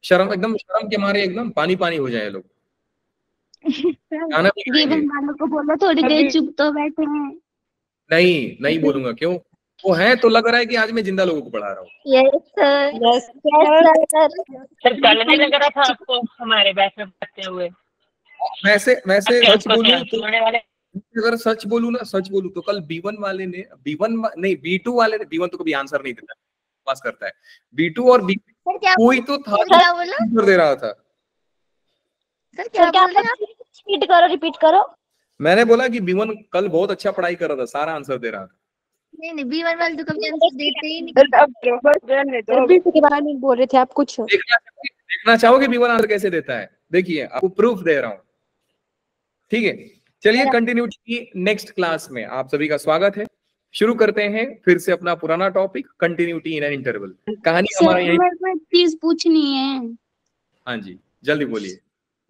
शर्म, एकदम शर्म के मारे एकदम पानी पानी हो जाए लोग। खाना भी खाएंगे। गिवन वालों को बोलो थोड़ी देर चुप तो बैठे हैं। नहीं नहीं बोलूंगा, क्यों? वो है तो लग रहा है कि आज मैं जिंदा लोगों को पढ़ा रहा हूँ। Yes sir, yes yes sir, कल नहीं लग रहा था आपको हमारे बैच में पढ़ते हुए? वैसे वैसे क्या सच उसको बोलूं तो, छोड़ने वाले? अगर सच बोलूं ना, सच बोलूं तो कल B1 वाले ने, B1 नहीं B2 वाले ने, B1 तो कभी आंसर नहीं देता, पास करता है। B2 और B सर क्या कोई तो था सर क्या बोला? आंसर दे रहा था। सर क्या बोल रहे हैं आप? रिपीट करो। मैंने बोला कि B1 कल बहुत अच्छा पढ़ाई कर रहा था, सारा आंसर दे रहा था। नहीं B1 वाले तो कभी आंसर देते ही नहीं। के बारे में बोल रहे थे आप कुछ? देखना चाहोगे B1 आंसर कैसे देता है? देखिए आपको प्रूफ दे रहा हूं, ठीक है। चलिए कंटिन्यूटी की नेक्स्ट क्लास में आप सभी का स्वागत है। शुरू करते हैं फिर से अपना पुराना topic, continuity in an interval. कहानी हमारा यही। मेरे को एक चीज पूछनी है। हाँ जी, जल्दी बोलिए।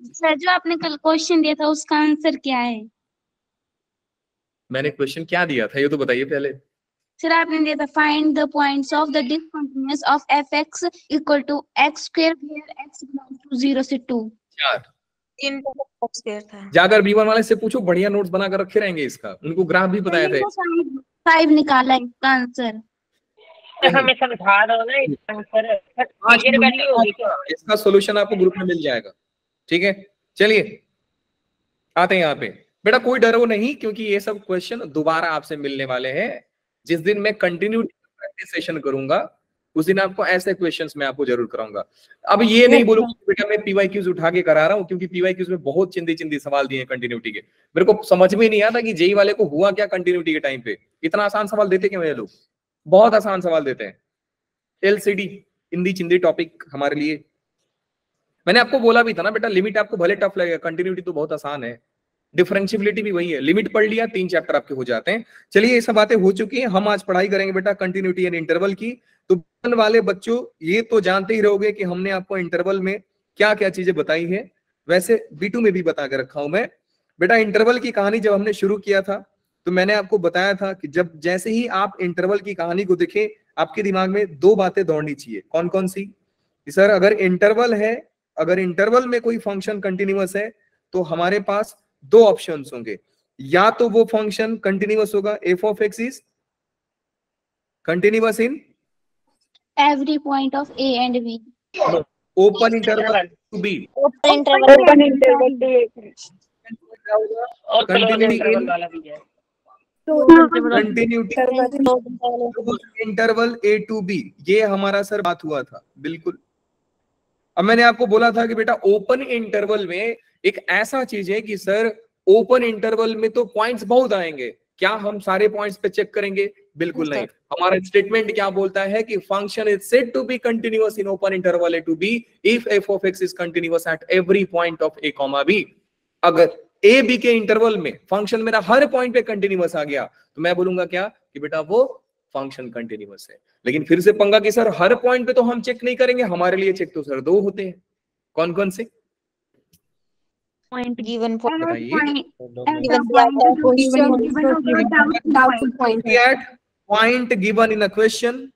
सर जो आपने कल क्वेश्चन दिया था उसका आंसर क्या है? मैंने क्वेश्चन क्या दिया था ये तो बताइए पहले। सर आपने दिया था find the points of the discontinuous of fx equal to x square where x belongs to 0 से 2। 4 3 स्क्वायर था। जाकर B1 वाले से पूछो, बढ़िया नोट्स बनाकर रखे रहेंगे इसका, उनको ग्राफ भी बताया था। 5 निकाला है इसका आंसर। हमें समझा दो ना इसका आंसर। वैल्यू होगी क्या? इसका सॉल्यूशन आपको ग्रुप में मिल जाएगा, ठीक है। चलिए आते हैं यहाँ पे। बेटा कोई डरो नहीं, क्योंकि ये सब क्वेश्चन दोबारा आपसे मिलने वाले हैं। जिस दिन मैं कंटिन्यूटी प्रैक्टिस सेशन करूंगा उस दिन आपको ऐसे क्वेश्चंस मैं आपको जरूर कराऊंगा। अब ये नहीं बोलूंगा बेटा मैं PYQs उठा के करा रहा हूँ, क्योंकि PYQs में बहुत चिंदी चिंदी सवाल दिए हैं कंटिन्यूटी के। मेरे को समझ में नहीं आता कि जेई वाले को हुआ क्या कंटिन्यूटी के टाइम पे, इतना आसान सवाल देते क्यों ये लोग? बहुत आसान सवाल देते हैं। LCD हिंदी चिंदी टॉपिक हमारे लिए। मैंने आपको बोला भी था ना बेटा, लिमिट आपको भले टफ लगेगा, कंटिन्यूटी तो बहुत आसान है। डिफरेंशियबिलिटी भी वही है, लिमिट पढ़ लिया 3 चैप्टर आपके हो जाते हैं। चलिए ये सब बातें हो चुकी हैं, हम आज पढ़ाई करेंगे बेटा कंटिन्यूटी एंड इंटरवल की। तो B1 वाले बच्चों ये तो जानते ही रहोगे कि हमने आपको इंटरवल में क्या क्या चीजें बताई है। वैसे B2 में भी बता के रखा हूं मैं। बेटा इंटरवल की कहानी जब हमने शुरू किया था तो मैंने आपको बताया था कि जब जैसे ही आप इंटरवल की कहानी को देखें आपके दिमाग में 2 बातें दौड़नी चाहिए। कौन कौन सी? सर अगर इंटरवल है, अगर इंटरवल में कोई फंक्शन कंटिन्यूअस है तो हमारे पास 2 ऑप्शंस होंगे। या तो वो फंक्शन कंटिन्यूअस होगा, f of x is continuous in every point of a and b। Open interval to B, open interval और कंटिन्यूटी इन वाला भी है। Continuity interval a to b। ये हमारा सर बात हुआ था बिल्कुल। अब मैंने आपको बोला था कि बेटा ओपन इंटरवल में एक ऐसा चीज है कि सर ओपन इंटरवल में तो पॉइंट्स बहुत आएंगे, क्या हम सारे पॉइंट्स पे चेक करेंगे? बिल्कुल नहीं। हमारा स्टेटमेंट क्या बोलता है कि function is said to be continuous in open interval a to b if f of x is continuous at every point of a comma b। अगर a b के इंटरवल में फंक्शन मेरा हर पॉइंट पे continuous आ गया तो मैं बोलूंगा क्या कि बेटा वो फंक्शन कंटिन्यूअस है। लेकिन फिर से पंगा कि सर हर पॉइंट पे तो हम चेक नहीं करेंगे, हमारे लिए चेक तो सर 2 होते हैं। कौन कौन से? पॉइंट गिवन बताइए। Point given in a question,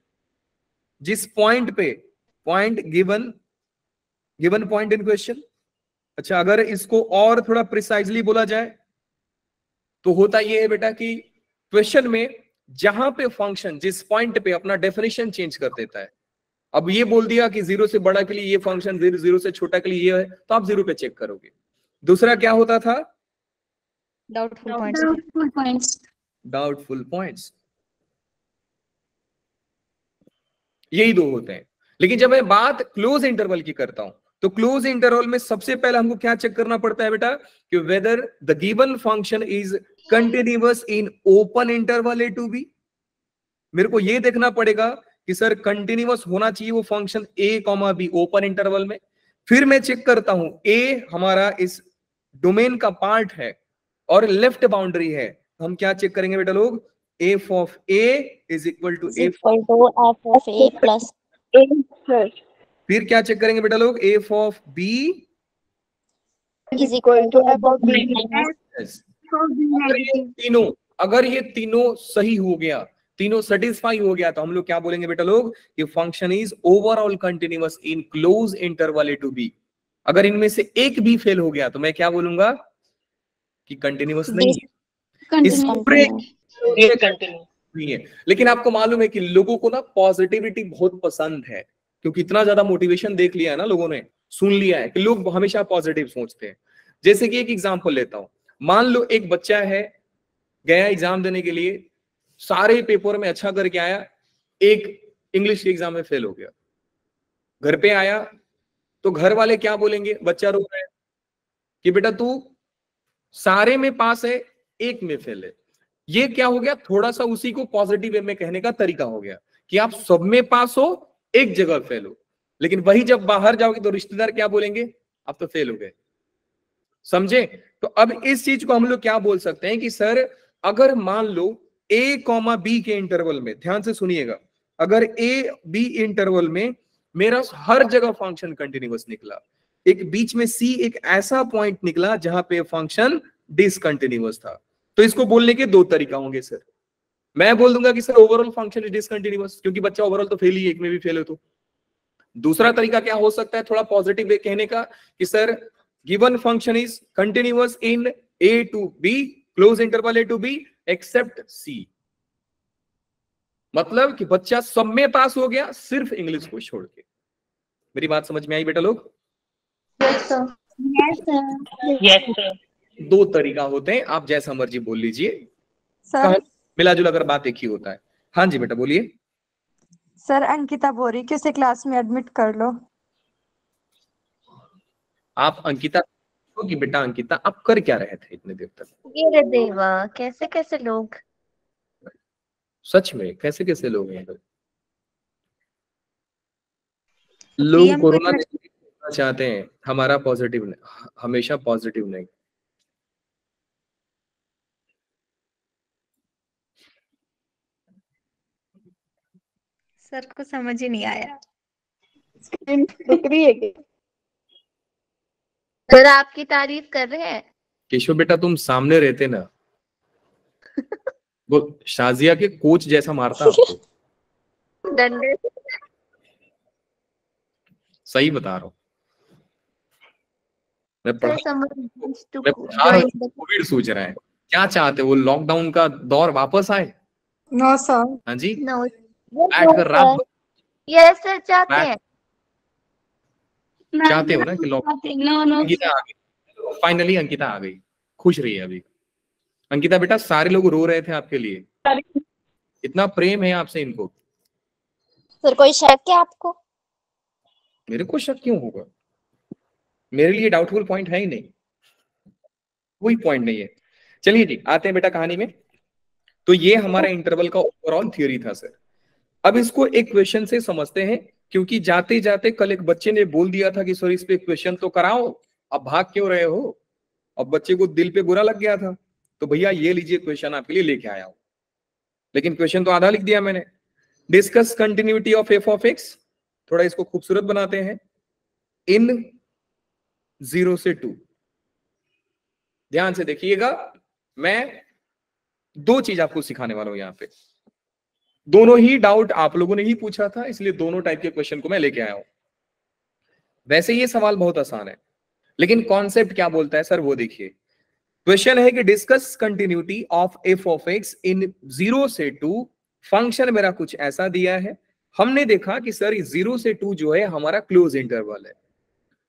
जिस पॉइंट पे पॉइंट गिवन पॉइंट इन क्वेश्चन। अच्छा अगर इसको और थोड़ा प्रिसाइजली बोला जाए तो होता यह है बेटा कि क्वेश्चन में जहां पे फंक्शन जिस पॉइंट पे अपना डेफिनेशन चेंज कर देता है, अब ये बोल दिया कि 0 से बड़ा के लिए ये फंक्शन, 0 से छोटा के लिए ये है, तो आप 0 पे चेक करोगे। दूसरा क्या होता था? Doubtful points. यही 2 होते हैं। लेकिन जब मैं बात क्लोज इंटरवल की करता हूं तो क्लोज इंटरवल में सबसे पहले हमको क्या चेक करना पड़ता है बेटा कि whether the given function is continuous in open interval a to b। मेरे को ये देखना पड़ेगा कि सर कंटिन्यूअस होना चाहिए वो function a, b open interval में। फिर मैं चेक करता हूं a हमारा इस डोमेन का पार्ट है और लेफ्ट बाउंड्री है, हम क्या चेक करेंगे बेटा लोग? f of a is equal to f of a plus a। फिर क्या चेक करेंगे बेटा लोग? f of b is equal to f of b। तीनों, अगर ये तीनों सही हो गया तीनों सेटिस्फाई हो गया तो हम लोग क्या बोलेंगे बेटा लोग कि function is overall continuous in close interval A to B. अगर इनमें से एक भी फेल हो गया तो मैं क्या बोलूंगा कि कंटिन्यूअस नहीं है। इस पूरे डिसकंटिन्यूअस नहीं है। लेकिन आपको मालूम है कि लोगों को ना पॉजिटिविटी बहुत पसंद है, क्योंकि इतना ज्यादा मोटिवेशन देख लिया है ना लोगों ने, सुन लिया है कि लोग हमेशा पॉजिटिव सोचते हैं। जैसे कि एक एग्जांपल लेता हूं, मान लो एक बच्चा है, गया एग्जाम देने के लिए, सारे पेपर में अच्छा करके आया, एक इंग्लिश के एग्जाम में फेल हो गया। घर पे आया तो घर वाले क्या बोलेंगे, बच्चा रो रहा है कि बेटा तू सारे में पास है, एक में फेल है। ये क्या हो गया, थोड़ा सा उसी को पॉजिटिव वे में कहने का तरीका हो गया कि आप सब में पास हो, एक जगह फेल हो। लेकिन वही जब बाहर जाओगे तो रिश्तेदार क्या बोलेंगे, आप तो फेल हो गए। समझे? तो अब इस चीज को हम लोग क्या बोल सकते हैं कि सर अगर मान लो ए कॉमा बी के इंटरवल में, ध्यान से सुनिएगा, अगर ए बी इंटरवल में मेरा हर जगह फंक्शन कंटिन्यूअस निकला, एक बीच में सी एक ऐसा पॉइंट निकला जहां पे फंक्शन डिसकंटिन्यूअस था, तो इसको बोलने के दो तरीका होंगे सर। मैं बोल दूंगा कि sir overall function is discontinuous, क्योंकि बच्चा ओवरऑल तो फेल ही, एक में भी फेल हो तो। दूसरा तरीका क्या हो सकता है, थोड़ा पॉजिटिव वे कहने का, कि sir given function is continuous in A to B, close interval A to B except C. मतलब कि बच्चा सब में पास हो गया सिर्फ इंग्लिश को छोड़ के। मेरी बात समझ में आई बेटा लोग? Yes sir. Yes sir. दो तरीका होते हैं, आप जैसा मर्जी बोल लीजिए, सर मिला जुला कर बात एक ही होता है। हाँ जी बेटा बोलिए। सर अंकिता बोल रही कि उसे क्लास में एडमिट कर लो। आप अंकिता को कि बेटा अंकिता आप कर क्या रहे थे इतने देर तक? ये देवा, कैसे कैसे लोग। सच में कैसे कैसे लोग हैं लोग कोरोना देखना चाहते हैं, हमारा पॉजिटिव हमेशा पॉजिटिव नहीं। सर को समझ ही नहीं आया। रुक रही है क्या? सर आपकी तारीफ कर रहे हैं। केशव बेटा तुम सामने रहते ना, वो शाजिया के कोच जैसा मारता आपको। डंडे से। सही बता रहा हूँ, मैं सर पढ़ा समझ कोविड सोच रहा है क्या चाहते हो, वो लॉकडाउन का दौर वापस आए? No sir. हाँ जी, नो बैठ कर रात भर यस सर चाहते हैं। चाहते हो ना कि लॉकडाउन। अंकिता आ गई, फाइनली अंकिता आ गई, खुश रही है अभी। अंकिता बेटा सारे लोग रो रहे थे आपके लिए, इतना प्रेम है आपसे इनको। सर कोई शक है आपको? मेरे को शक क्यों होगा, मेरे लिए डाउटफुल पॉइंट है ही नहीं, कोई पॉइंट नहीं है। चलिए जी आते हैं बेटा कहानी में। तो ये हमारा इंटरवल का ओवरऑल थ्योरी था सर। अब इसको एक क्वेश्चन से समझते हैं, क्योंकि जाते जाते कल एक बच्चे ने बोल दिया था कि सर इस पे क्वेश्चन तो कराओ, अब भाग क्यों रहे हो। अब बच्चे को दिल पे बुरा लग गया था, तो भैया ये लीजिए क्वेश्चन आपके लिए लेके आया हूं। लेकिन क्वेश्चन तो आधा लिख दिया मैंने। Discuss continuity of F of x, थोड़ा इसको खूबसूरत बनाते हैं, इन 0 से 2। ध्यान से देखिएगा, मैं दो चीज आपको सिखाने वाला हूं यहां पे, दोनों ही डाउट आप लोगों ने ही पूछा था, इसलिए दोनों टाइप के क्वेश्चन को मैं लेके आया हूं। वैसे ये सवाल बहुत आसान है, लेकिन कॉन्सेप्ट क्या बोलता है सर वो देखिए। क्वेश्चन है कि discuss continuity of F of X in 0 से 2। फंक्शन मेरा कुछ ऐसा दिया है, हमने देखा कि सर 0 से 2 जो है हमारा क्लोज इंटरवल है।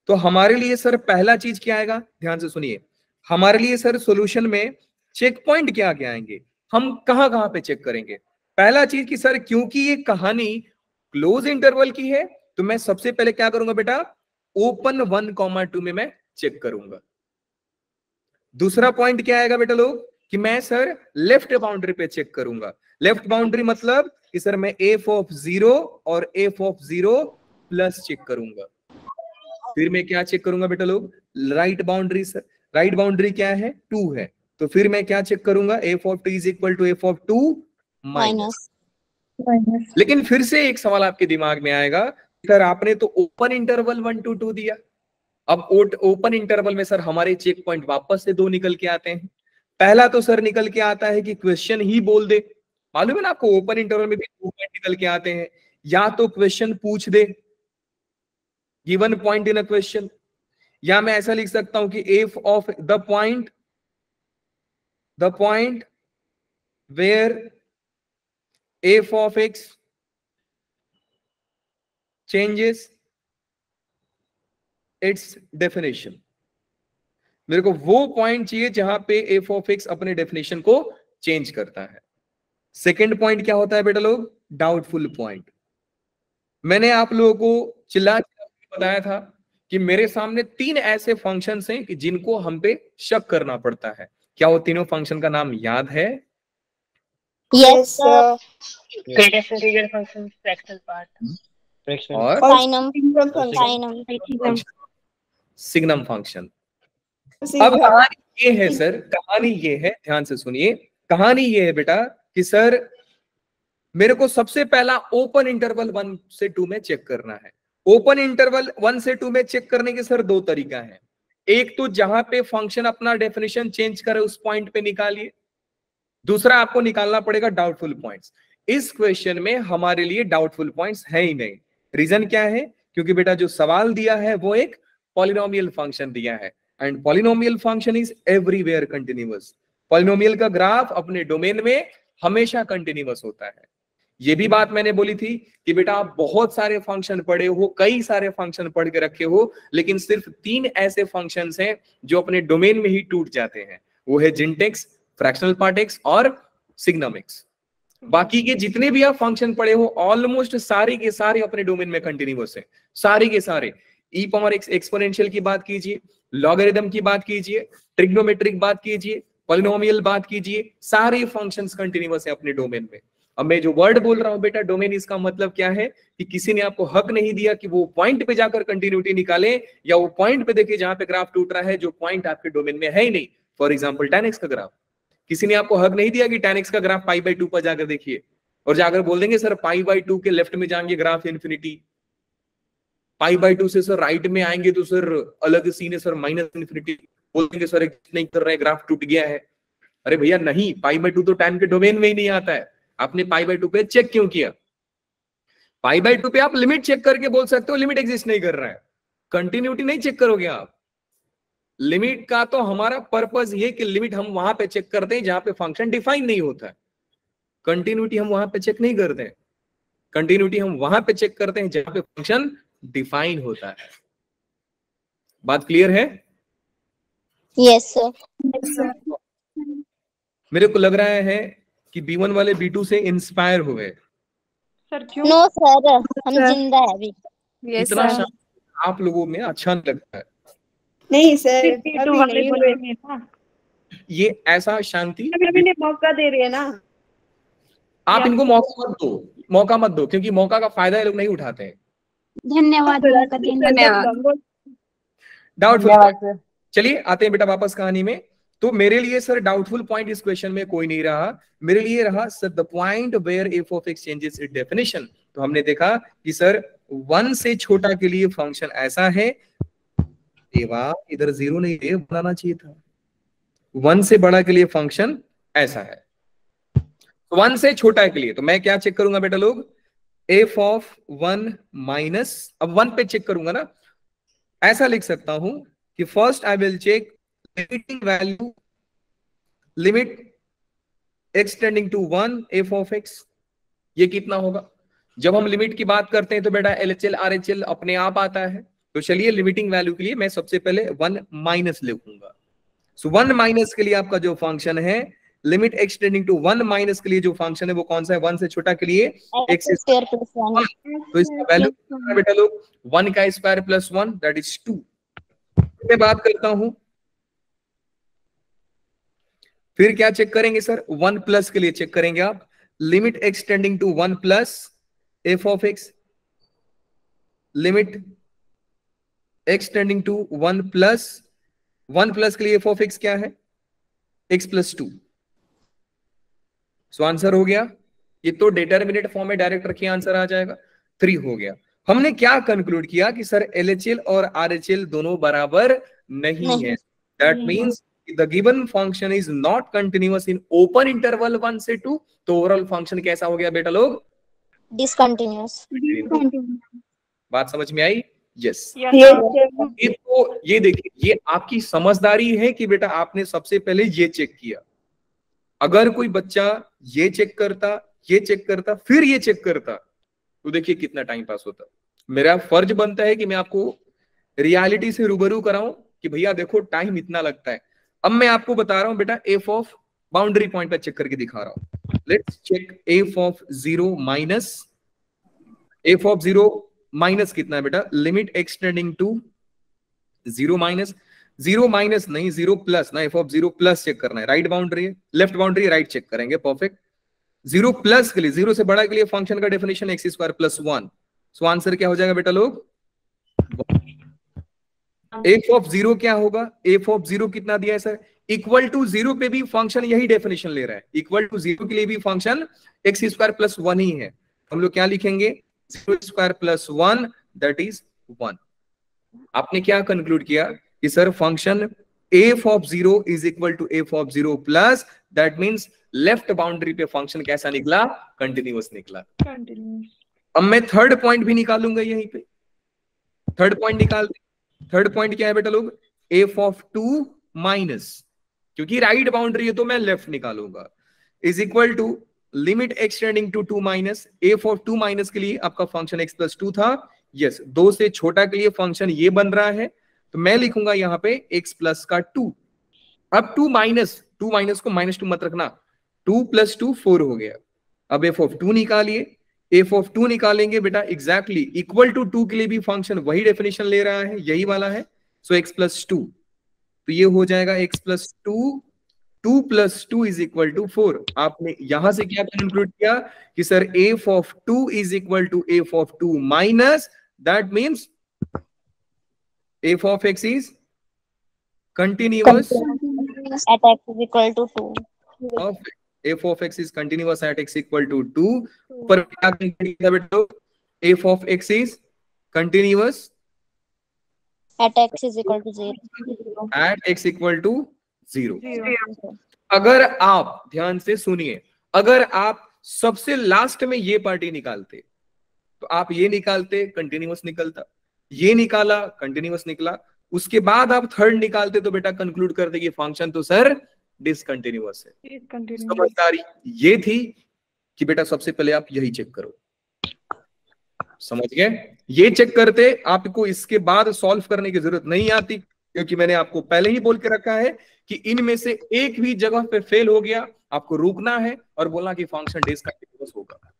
तो हमारे लिए सर पहला चीज क्या आएगा, ध्यान से सुनिए, हमारे लिए सर सॉल्यूशन में चेक पॉइंट क्या क्या आएंगे, हम कहां कहां पे चेक करेंगे। पहला चीज कि सर क्योंकि ये कहानी क्लोज इंटरवल की है, तो मैं सबसे पहले क्या करूंगा बेटा, ओपन 1,2 में मैं चेक करूंगा। दूसरा पॉइंट क्या आएगा बेटा लोग, कि मैं सर लेफ्ट बाउंड्री पे चेक करूंगा। लेफ्ट बाउंड्री मतलब कि सर मैं एफ ऑफ 0 और एफ ऑफ 0 प्लस चेक करूंगा। फिर मैं क्या चेक करूंगा बेटा लोग, right boundary. Sir right boundary क्या है, 2 है, तो फिर मैं क्या चेक करूंगा, f of 2 is equal to F of 2 minus. लेकिन फिर से एक सवाल आपके दिमाग में आएगा, सर आपने तो ओपन इंटरवल 1 to 2 दिया, अब ओपन इंटरवल में सर हमारे चेक पॉइंट वापस से 2 निकल के आते हैं। पहला तो सर निकल के आता है कि क्वेश्चन ही बोल दे, मालूम है ना आपको, ओपन इंटरवल में भी 2 पॉइंट निकल के आते हैं। या तो क्वेश्चन पूछ दे given point in a question, या मैं ऐसा लिख सकता हूं कि F of the point where F of X changes its definition. मेरे को वो पॉइंट चाहिए जहां पे एफ ऑफ एक्स अपने डेफिनेशन को चेंज करता है। सेकंड पॉइंट क्या होता है बेटा लोग? Doubtful point. मैंने आप लोगों को चिल्ला बताया था कि मेरे सामने 3 ऐसे फंक्शंस हैं कि जिनको हम पे शक करना पड़ता है। क्या वो तीनों फंक्शन का नाम याद है? Yes, sir. greatest integer function, fractional part, और सिग्नम फंक्शन। अब कहानी ये है सर, कहानी ये है, ध्यान से सुनिए, कहानी ये है बेटा कि सर मेरे को सबसे पहला ओपन इंटरवल 1 से 2 में चेक करना है। ओपन इंटरवल 1 से 2 में चेक करने के सर 2 तरीका है। एक तो जहां पे फंक्शन अपना डेफिनेशन चेंज करे उस पॉइंट पे निकालिए, दूसरा आपको निकालना पड़ेगा डाउटफुल पॉइंट्स। इस क्वेश्चन में हमारे लिए डाउटफुल पॉइंट्स है ही नहीं। रीजन क्या है? क्योंकि बेटा जो सवाल दिया है वो एक पॉलिनोमियल फंक्शन दिया है, and polynomial function is everywhere continuous. Polynomial का ग्राफ अपने डोमेन में हमेशा कंटिन्यूअस होता है। ये भी बात मैंने बोली थी कि बेटा आप बहुत सारे फंक्शन पढ़े हो, कई सारे फंक्शन पढ़ के रखे हो, लेकिन सिर्फ 3 ऐसे फंक्शंस हैं जो अपने डोमेन में ही टूट जाते हैं। वो है जिंटेक्स, फ्रैक्शनल पार्ट एक्स और सिग्नम एक्स। बाकी के जितने भी आप फंक्शन पढ़े हो ऑलमोस्ट सारे के सारे अपने डोमेन में कंटिन्यूअस है, सारे के सारे। ई पावर एक्स एक्सपोनेंशियल की बात कीजिए, लॉगरिथम की बात कीजिए, ट्रिग्नोमेट्रिक बात कीजिए, पॉलिनोमियल बात कीजिए, सारे फंक्शंस कंटिन्यूअस है अपने डोमेन में। अब मैं जो वर्ड बोल रहा हूं बेटा डोमेन, इसका मतलब क्या है कि किसी ने आपको हक नहीं दिया कि वो पॉइंट पे जाकर कंटिन्यूटी निकाले, या वो पॉइंट पे देखिए जहां पे ग्राफ टूट रहा है जो पॉइंट आपके डोमेन में है ही नहीं। फॉर एग्जांपल tan x का ग्राफ, किसी ने आपको हक नहीं दिया कि tan x का ग्राफ π/2 पर जाकर देखिए और जाकर बोल देंगे सर π/2 के लेफ्ट में जाएंगे ग्राफ इन्फिनिटी, π/2 से सर राइट में आएंगे तो सर अलग सीन है सर -इन्फिनिटी, बोल देंगे सर नहीं कर रहे, ग्राफ टूट गया है। अरे भैया नहीं, π/2 तो tan के डोमेन में ही नहीं आता है। आपने π/2 पे चेक क्यों किया? π/2 पे आप लिमिट चेक करके बोल सकते हो लिमिट एग्जिस्ट नहीं कर रहा है, कंटिन्यूटी नहीं चेक करोगे आप। लिमिट का तो हमारा पर्पस ये कि लिमिट हम वहां पे चेक करते हैं जहां पे फंक्शन डिफाइन नहीं होता है। कंटिन्यूटी हम वहां पे चेक नहीं करते हैं, कंटिन्यूटी हम वहां पे चेक करते हैं जहां पे फंक्शन डिफाइन होता है। बात क्लियर है? Yes, sir. मेरे को लग रहा है कि B1 वाले B2 से इंस्पायर हुए। सर क्यों? No, sir. हम जिंदा है अभी। इतना शांति आप लोगों में अच्छा नहीं लगता है। नहीं सर, B2 वाले बोल रहे हैं ना, ये ऐसा शांति अभी मौका दे रहे हैं ना। आप इनको मौका मत दो, क्योंकि मौका का फायदा ये लोग नहीं उठाते हैं। धन्यवाद मौका देने के लिए। डाउटफुल। चलिए आते हैं बेटा वापस कहानी में। तो मेरे लिए सर डाउटफुल पॉइंट इस क्वेश्चन में कोई नहीं रहा, मेरे लिए रहा sir the point where F of X changes its definition. तो हमने देखा कि सर 1 से छोटा के लिए फंक्शन ऐसा है, इधर 0 नहीं है, बनाना चाहिए था। 1 से बड़ा के लिए फंक्शन ऐसा है। 1 से छोटा के लिए तो मैं क्या चेक करूंगा बेटा लोग? एफ ऑफ 1 माइनस, अब 1 पे चेक करूंगा ना, ऐसा लिख सकता हूं कि first I will check limiting value, limit extending to 1 F of X. ये कितना होगा? जब हम लिमिट की बात करते हैं तो बेटा LHL RHL अपने आप आता है। तो चलिए लिमिटिंग वैल्यू के लिए मैं सबसे पहले 1 माइनस लिखूंगा। सो 1 माइनस के लिए आपका जो फंक्शन है, लिमिट एक्सटेंडिंग टू 1 माइनस के लिए जो फंक्शन है वो कौन सा है? 1 से छोटा के लिए x स्क्वायर प्लस 1। तो इसका वैल्यू बेटा लोग 1 का स्क्वायर प्लस 1 दैट इज 2। मैं बात करता हूं, फिर क्या चेक करेंगे सर? 1 प्लस के लिए चेक करेंगे आप, limit extending to 1 plus F of X, limit extending to 1 plus के लिए एफ ऑफ एक्स क्या है? x plus 2। सो आंसर हो गया। ये तो डिटरमिनेट फॉर्म में डायरेक्ट रखिए, आंसर आ जाएगा 3 हो गया। हमने क्या कंक्लूड किया कि सर LHL और RHL दोनों बराबर नहीं है। That means the given function is not continuous in open interval 1 से 2, तो ओवरऑल फंक्शन कैसा हो गया बेटा लोग? डिसकंटिन्यूअस। बात समझ में आई? यस। Yes. ये देखिए, ये आपकी समझदारी है कि बेटा आपने सबसे पहले ये चेक किया। अगर कोई बच्चा ये चेक करता, फिर ये चेक करता, तो देखिए कितना टाइम पास होता। मेरा फर्ज बनता है कि मैं आपको रियलिटी से रूबरू कराऊं कि भैया देखो टाइम इतना लगता है। अब मैं आपको बता रहा हूं बेटा, एफ ऑफ बाउंड्री पॉइंट पर चेक करके दिखा रहा हूं। Let's check F of 0 minus, F of 0 minus कितना है बेटा? Limit extending to 0 minus, 0 minus नहीं 0 प्लस ना, एफ ऑफ 0 प्लस चेक करना है। राइट बाउंड्री है, लेफ्ट बाउंड्री राइट चेक करेंगे। परफेक्ट। 0 प्लस के लिए, 0 से बड़ा के लिए फंक्शन का definition x square plus 1। So answer क्या हो जाएगा बेटा लोग? एफ ऑफ 0 क्या होगा? एफ ऑफ 0 कितना दिया है सर? इक्वल टू 0 पे भी फंक्शन यही डेफिनेशन ले रहा है। इक्वल टू 0 के लिए भी फंक्शन एक्स स्क्वायर प्लस 1 ही है। हम लोग क्या लिखेंगे? 0 स्क्वायर प्लस 1 दैट इज 1। आपने क्या कंक्लूड किया कि sir function F of 0 is equal to F of 0 plus, that means left boundary पे फंक्शन कैसा निकला? कंटिन्यूअस निकला। अब मैं थर्ड पॉइंट भी निकालूंगा यहीं पे। थर्ड पॉइंट निकालते। थर्ड पॉइंट क्या है बेटा लोग? एफ ऑफ 2 माइनस, क्योंकि राइट बाउंड्री है तो मैं लेफ्ट निकालूंगा, is equal to limit extending to 2 minus. F of 2 minus के लिए आपका फंक्शन x प्लस 2 था। यस, 2 से छोटा के लिए फंक्शन ये बन रहा है, तो मैं लिखूंगा यहाँ पे x प्लस का 2। अब 2 माइनस को -2 मत रखना, 2 प्लस 2 4 हो गया। अब एफ ऑफ 2 निकालिए। एफ ऑफ 2 निकालेंगे बेटा एग्जैक्टली इक्वल टू 2 के लिए भी फंक्शन वही डेफिनेशन ले रहा है, यही वाला है। सो x प्लस 2, तो ये हो जाएगा x plus 2, 2 plus 2 is equal to 4। आपने यहां से क्या कंक्लूड किया कि sir F of 2 is equal to F of 2 minus, that means F of x is continuous At x is equal to 2. Perfect. f of x is continuous at x equal to 2. पर क्या conclude किया बेटा? f of x is continuous At x is equal to 0. at x equal to 0. अगर आप ध्यान से सुनिए, अगर आप सबसे लास्ट में ये पार्टी निकालते तो आप ये निकालते कंटिन्यूअस निकलता, ये निकाला कंटिन्यूअस निकला, उसके बाद आप थर्ड निकालते तो बेटा कंक्लूड करते कि फंक्शन तो सर डिसकंटिन्यूअस है। समझदारी ये थी कि बेटा सबसे पहले आप यही चेक करो। समझ गए? ये चेक करते, आपको इसके बाद सॉल्व करने की जरूरत नहीं आती, क्योंकि मैंने आपको पहले ही बोल के रखा है कि इनमें से एक भी जगह पे फेल हो गया, आपको रुकना है और बोलना कि फंक्शन डिसकंटिन्यूअस होगा।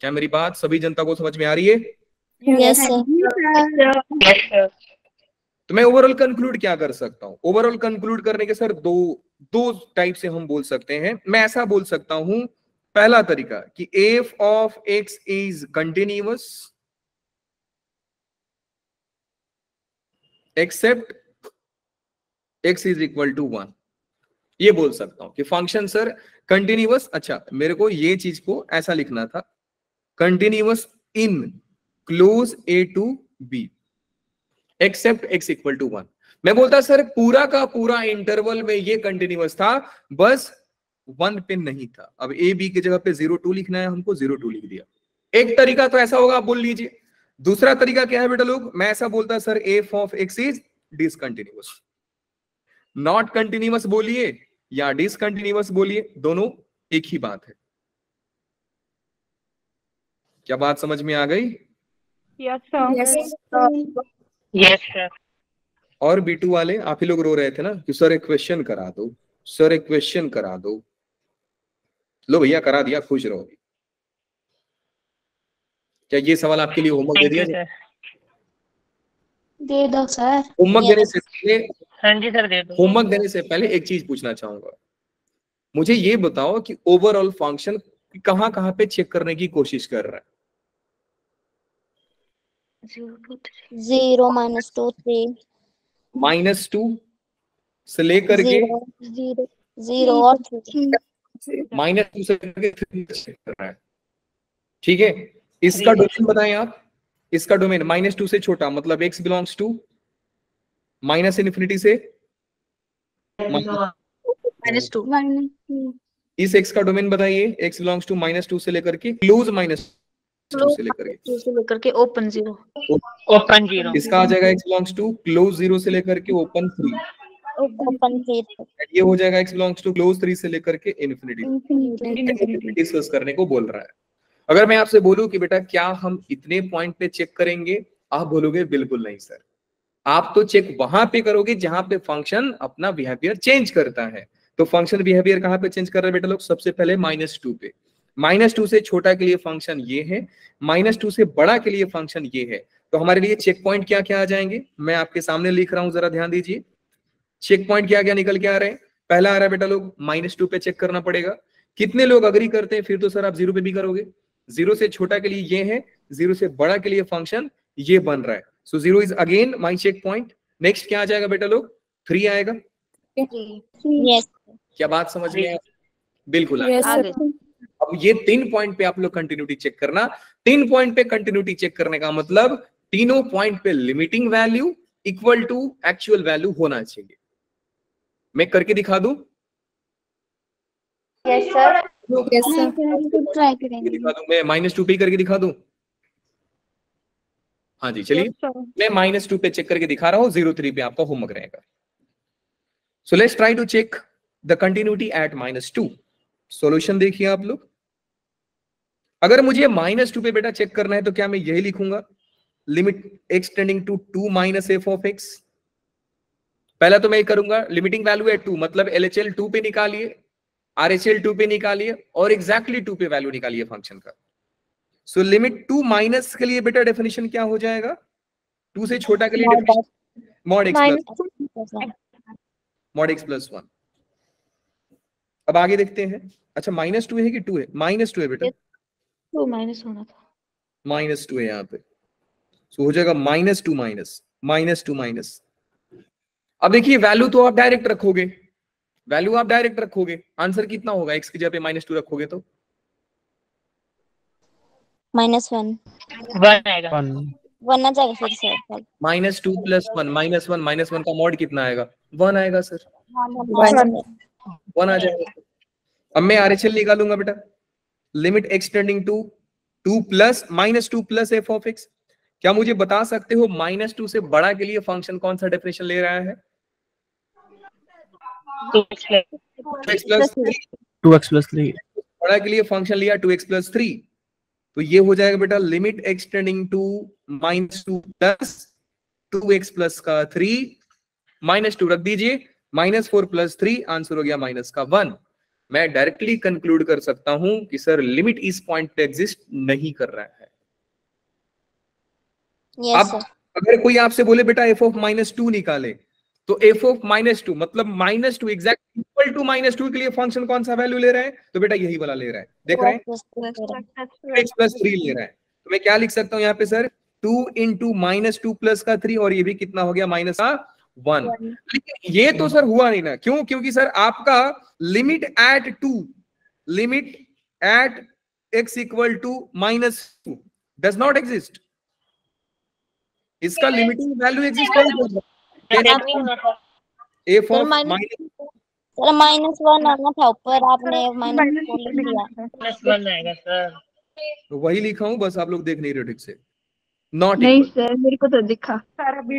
क्या मेरी बात सभी जनता को समझ में आ रही है? Yes, sir. Yes, sir. तो मैं ओवरऑल कंक्लूड क्या कर सकता हूं? ओवरऑल कंक्लूड करने के सर दो टाइप से हम बोल सकते हैं। मैं ऐसा बोल सकता हूं, पहला तरीका कि F of X is continuous except x is equal to 1। ये बोल सकता हूं कि फंक्शन सर कंटिन्यूअस, अच्छा मेरे को ये चीज को ऐसा लिखना था, continuous in close a to b except x equal to 1। मैं बोलता सर पूरा का पूरा इंटरवल में ये कंटिन्यूअस था, बस 1 पे नहीं था। अब a b की जगह पे 0,2 लिखना है हमको, 0,2 लिख दिया। एक तरीका तो ऐसा होगा, आप बोल लीजिए। दूसरा तरीका क्या है बेटा लोग? मैं ऐसा बोलता sir F of X is discontinuous. Not continuous बोलिए या डिसकंटिन्यूअस बोलिए, दोनों एक ही बात है। क्या बात समझ में आ गई? Yes, sir. और B2 वाले आप ही लोग रो रहे थे ना कि सर एक क्वेश्चन करा दो, सर एक क्वेश्चन करा दो। लो भैया करा दिया, खुश रहो। क्या ये सवाल आपके लिए होमवर्क दे Thank you, दिया? sir. दे दो सर। होमवर्क देने से पहले, हाँ जी सर, दे दो। होमवर्क देने से पहले एक चीज पूछना चाहूंगा। मुझे ये बताओ कि ओवरऑल फंक्शन कहां कहां पे चेक करने की कोशिश कर रहा है? 0, -2, 3. -2 से लेकर के 0 और 3. -2 से लेकर 3 चेक कर रहा है। ठीक है, इसका डोमेन बताएं आप। इसका डोमेन -2 से छोटा मतलब x बिलोंग्स टू -∞ से -2 -2 इस x का डोमेन बताइए, x बिलोंग्स टू -2 से लेकर के क्लोज -2 से लेकर के 2 से लेकर के ओपन 0 ओपन 0 इसका आ जाएगा x बिलोंग्स टू क्लोज 0 से लेकर के ओपन 3, ओपन 3 ये हो जाएगा x बिलोंग्स टू क्लोज 3 से लेकर के इन्फिनिटी इंफिनिटी डिस्कस करने को बोल रहा है। अगर मैं आपसे बोलूं कि बेटा क्या हम इतने पॉइंट पे चेक करेंगे, आप बोलोगे बिल्कुल नहीं सर, आप तो चेक वहां पे करोगे जहां पे फंक्शन अपना बिहेवियर चेंज करता है। तो फंक्शन बिहेवियर कहां पे चेंज कर रहा है बेटा लोग? सबसे पहले -2 पे। -2 से छोटा के लिए फंक्शन ये है, -2 से बड़ा के लिए फंक्शन ये है। तो हमारे लिए चेक पॉइंट क्या क्या आ जाएंगे, मैं आपके सामने लिख रहा हूं, जरा ध्यान दीजिए। चेक पॉइंट क्या क्या निकल के आ रहे हैं? पहला आ रहा है बेटा लोग -2 पे चेक करना पड़ेगा। कितने लोग अग्री करते हैं? फिर तो सर आप 0 पे भी करोगे। 0 से छोटा के लिए ये है, 0 से बड़ा के लिए फंक्शन ये बन रहा है। So 0 is again my check point. Next क्या आ जाएगा बेटा लोग? 3 आएगा। यस क्या बात समझ में आया? बिल्कुल आगे अब ये 3 पॉइंट पे आप लोग कंटिन्यूटी चेक करना। 3 पॉइंट पे कंटिन्यूटी चेक करने का मतलब तीनों पॉइंट पे limiting value equal to actual value होना चाहिए। मैं करके दिखा दूं? यस सर ट्राई करके करेंगे। दिखा दूं मैं, -2 पे करके दिखा दूं? हाँ जी चलिए, मैं -2 पे चेक करके दिखा रहा हूं, 0 3 पे आपका होमवर्क रहेगा। So let's try to check the continuity at -2। Solution देखिए आप लोग। अगर मुझे -2 पे बेटा चेक करना है तो क्या मैं यही लिखूंगा, limit x tending to 2 - f of x। पहला तो मैं करूंगा लिमिटिंग वैल्यू है 2, मतलब LHL 2 पे निकालिए, RHL 2 पे निकालिए और एग्जैक्टली 2 पे वैल्यू निकालिए फंक्शन का। सो लिमिट 2 माइनस के लिए बेटा डेफिनेशन क्या हो जाएगा? 2 से छोटा के लिए डेफिनेशन मॉड x प्लस 1। अब आगे देखते हैं। अच्छा -2 है कि 2 है? -2 है बेटा, 2 माइनस होना था। -2 है यहाँ पे। सो हो जाएगा -2 माइनस। अब देखिए वैल्यू तो आप डायरेक्ट रखोगे, वैल्यू आप डायरेक्ट रखोगे, आंसर कितना होगा? x की जगह पे -2 रखोगे तो -1 1 आएगा। 1 आ जाएगा फिर से। -2 + 1 -1 का मॉड कितना आएगा? 1 आएगा सर, 1 आ जाएगा। अब मैं RHL निकालूंगा बेटा, limit x tending to 2 + -2 + f of x। क्या मुझे बता सकते हो -2 से बड़ा के लिए फंक्शन कौन सा डेफिनेशन ले रहा है? 2x + 3। बड़ा के लिए फंक्शन लिया 2x + 3, तो ये हो जाएगा बेटा limit x tending to -2 + 2x + का 3 -2 रख दीजिए, -4 + 3 आंसर हो गया -1। मैं डायरेक्टली कंक्लूड कर सकता हूं कि सर लिमिट इस पॉइंट पे एग्जिस्ट नहीं कर रहा है। यस अब अगर कोई आपसे बोले बेटा f of -2 निकाले, तो f of -2 मतलब -2 एग्जैक्ट इक्वल टू -2 के लिए फंक्शन कौन सा वैल्यू ले रहा है? तो बेटा यही वाला ले रहा है, देख रहे हैं, x + 3 ले रहा है। तो मैं क्या लिख सकता हूं यहाँ पे सर? 2 × -2 + का 3, और ये भी कितना हो गया? -1। लेकिन ये तो सर हुआ नहीं ना, क्यों? क्योंकि सर आपका limit at x = -2 does not exist. इसका लिमिटिंग वैल्यू एग्जिस्ट नहीं कर रहा। f of सर -1 आना था ऊपर, आपने -4 लिख दिया। +1 आएगा सर। वही लिखा हूं, बस आप लोग देख नहीं रहे ठीक से। नॉट नहीं इक्वल। सर, मेरे को तो दिखा।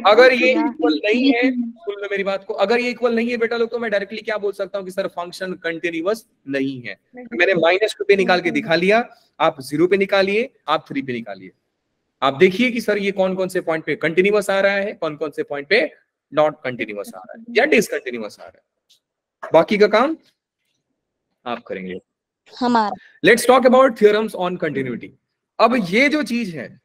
अगर ये इक्वल नहीं है, सुन लो मेरी बात को, अगर ये इक्वल नहीं है बेटा लोग, तो मैं डायरेक्टली क्या बोल सकता हूँ कि सर फंक्शन कंटिन्यूअस नहीं है। मैंने -2 पे निकाल के दिखा लिया, आप 0 पे निकालिए, आप 3 पे निकालिए। आप देखिए कि सर ये कौन कौन से पॉइंट पे कंटिन्यूअस आ रहा है, कौन कौन से पॉइंट पे नॉट कंटिन्यूअस आ रहा है या डिसकंटिन्यूअस आ रहा है। बाकी का काम आप करेंगे। हमारा let's talk about theorems on continuity. अब ये जो चीज है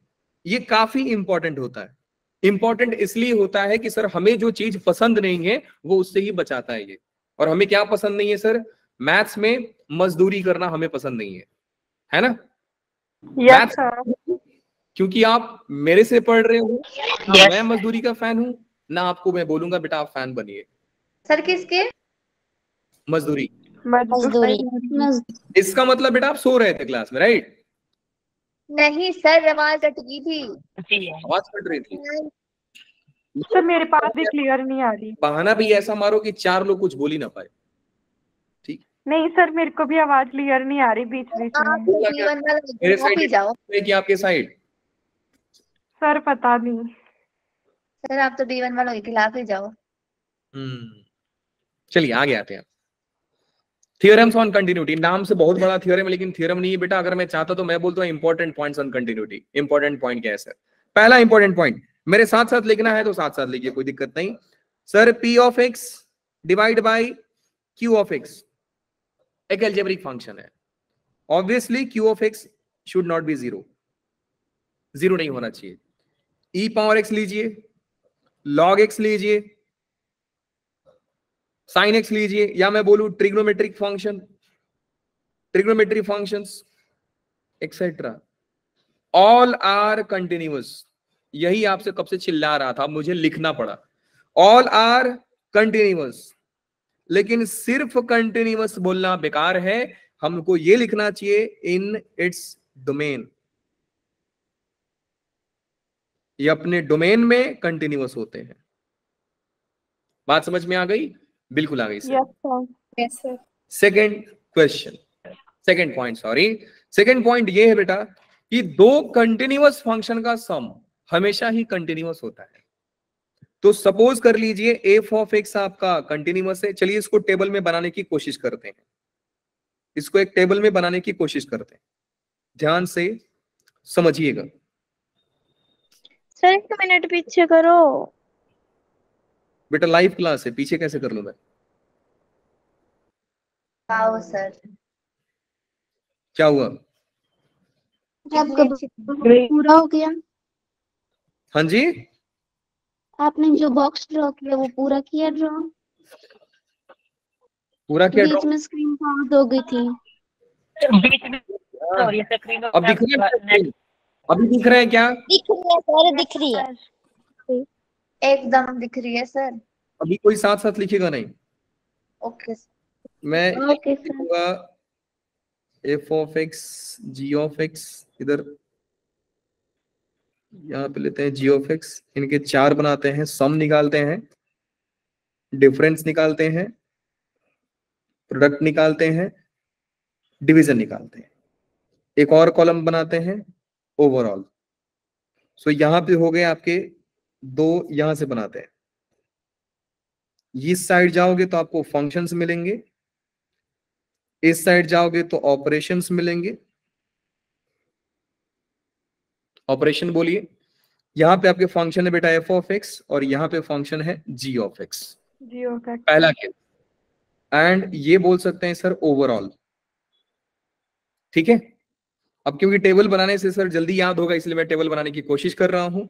ये काफी इंपॉर्टेंट होता है। इंपॉर्टेंट इसलिए होता है कि सर हमें जो चीज पसंद नहीं है वो उससे ही बचाता है ये। और हमें क्या पसंद नहीं है सर? मैथ्स में मजदूरी करना हमें पसंद नहीं है ना? मैथ्स क्योंकि आप मेरे से पढ़ रहे हो, ना मैं मजदूरी का फैन हूं, ना आपको मैं बोलूंगा बेटा आप फैन बनिए। सर किसके? मजदूरी। मजदूरी। इसका मतलब बेटा आप सो रहे थे क्लास में, राइट? नहीं सर, आवाज अटकी थी। आवाज कट रही थी। सर मेरे पास भी क्लियर नहीं आ रही। बहाना भी ऐसा मारो कि 4 लोग कुछ बोल ही ना पाए। ठीक, नहीं सर मेरे को भी आवाज क्लियर नहीं आ रही बीच बीच आप में। तो B1 वाला मेरे खिलाफ ही साइड जाओ। कि आपके साइड? सर पता नहीं। सर आप तो B1 वालों के खिलाफ ही जाओ। चलिए आगे आते हैं। थियोरम्स ऑन कंटिन्यूटी, नाम से बहुत बड़ा थ्योरम है लेकिन थ्योरम नहीं है बेटा। अगर मैं चाहता तो मैं बोलता हूँ important points on continuity. Important point क्या है सर? पहला इंपॉर्टेंट पॉइंट, मेरे साथ साथ लिखना है तो साथ साथ लिखिए, कोई दिक्कत नहीं sir. P of x divide by Q of x एक एल्जेब्रिक फंक्शन है। Obviously Q of x should not be zero, zero नहीं होना चाहिए। e पावर x लीजिए, log x लीजिए, sin x लीजिए, या मैं बोलूं trigonometric function, trigonometric functions etcetera, all are continuous. यही आपसे कब से चिल्ला रहा था, मुझे लिखना पड़ा। ऑल आर कंटिन्यूअस, लेकिन सिर्फ कंटिन्यूअस बोलना बेकार है, हमको ये लिखना चाहिए इन इट्स डोमेन। ये अपने डोमेन में कंटिन्यूअस होते हैं। बात समझ में आ गई? बिल्कुल आ गई sir. Yes sir. Yes sir. Second question, second point, sorry, second point ये है बेटा कि दो कंटिन्यूअस फंक्शन का सम हमेशा ही कंटिन्यूअस होता है। तो सपोज कर लीजिए एफ ऑफ एक्स आपका कंटिन्यूअस है। चलिए इसको टेबल में बनाने की कोशिश करते हैं, इसको एक टेबल में बनाने की कोशिश करते हैं, ध्यान से समझिएगा। सर 1 मिनट पीछे करो। बेटा लाइव क्लास है, पीछे कैसे कर लूं मैं? आओ सर। क्या हुआ? आपका पूरा हो गया? हाँ जी, आपने जो बॉक्स ड्रॉ किया वो पूरा किया ड्रॉ? पूरा क्या बीच में स्क्रीन पावर हो गई थी। बीच में और ये स्क्रीन अब दिख रहा है? अभी दिख रहा है क्या? दिख रही है सर, दिख रही है, एकदम दिख रही है सर। अभी कोई साथ साथ लिखेगा नहीं। ओके मैं ओके सर। लिखूंगा F of X G of X, इधर यहाँ पे लेते हैं जी ऑफ एक्स, इनके 4 बनाते हैं, सम निकालते हैं, डिफरेंस निकालते हैं, प्रोडक्ट निकालते हैं, डिवीजन निकालते हैं, एक और कॉलम बनाते हैं ओवरऑल। सो यहां पे हो गए आपके 2, यहां से बनाते हैं। इस साइड जाओगे तो आपको फंक्शंस मिलेंगे, इस साइड जाओगे तो ऑपरेशंस मिलेंगे। ऑपरेशन बोलिए। यहां पे आपके फंक्शन है बेटा एफ ऑफ एक्स और यहां पे फंक्शन है जी ऑफ एक्स, जी ओके। पहला केस। एंड ये बोल सकते हैं सर ओवरऑल, ठीक है। अब क्योंकि टेबल बनाने से सर जल्दी याद होगा इसलिए मैं टेबल बनाने की कोशिश कर रहा हूं।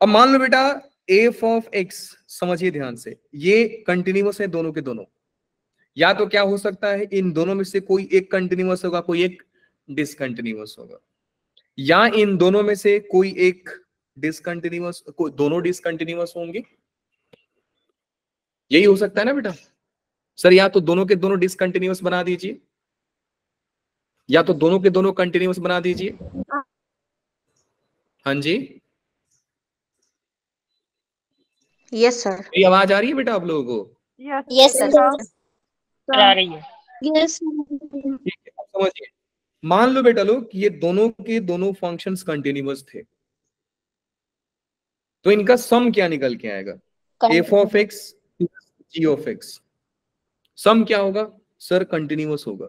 अब मान लो बेटा एफ ऑफ एक्स, समझिए ध्यान से, ये कंटिन्यूअस है दोनों के दोनों। या तो क्या हो सकता है, इन दोनों में से कोई एक कंटिन्यूअस होगा, कोई एक डिसकंटिन्यूअस होगा, या इन दोनों में से कोई एक डिसकंटिन्यूअस, दोनों डिसकंटिन्यूअस होंगे। यही हो सकता है ना बेटा? सर या तो दोनों के दोनों डिसकंटिन्यूअस बना दीजिए, या तो दोनों के दोनों कंटिन्यूअस बना दीजिए। हाँ जी, यस सर। मेरी आवाज आ रही है बेटा आप लोगों को? Yes sir. आ रही है। यस। ठीक है, अब समझिए। मान लो बेटा लोग ये दोनों के दोनों फंक्शंस कंटिन्यूअस थे, तो इनका सम क्या निकल के आएगा? F of X G of X. Sum क्या होगा सर? कंटिन्यूअस होगा।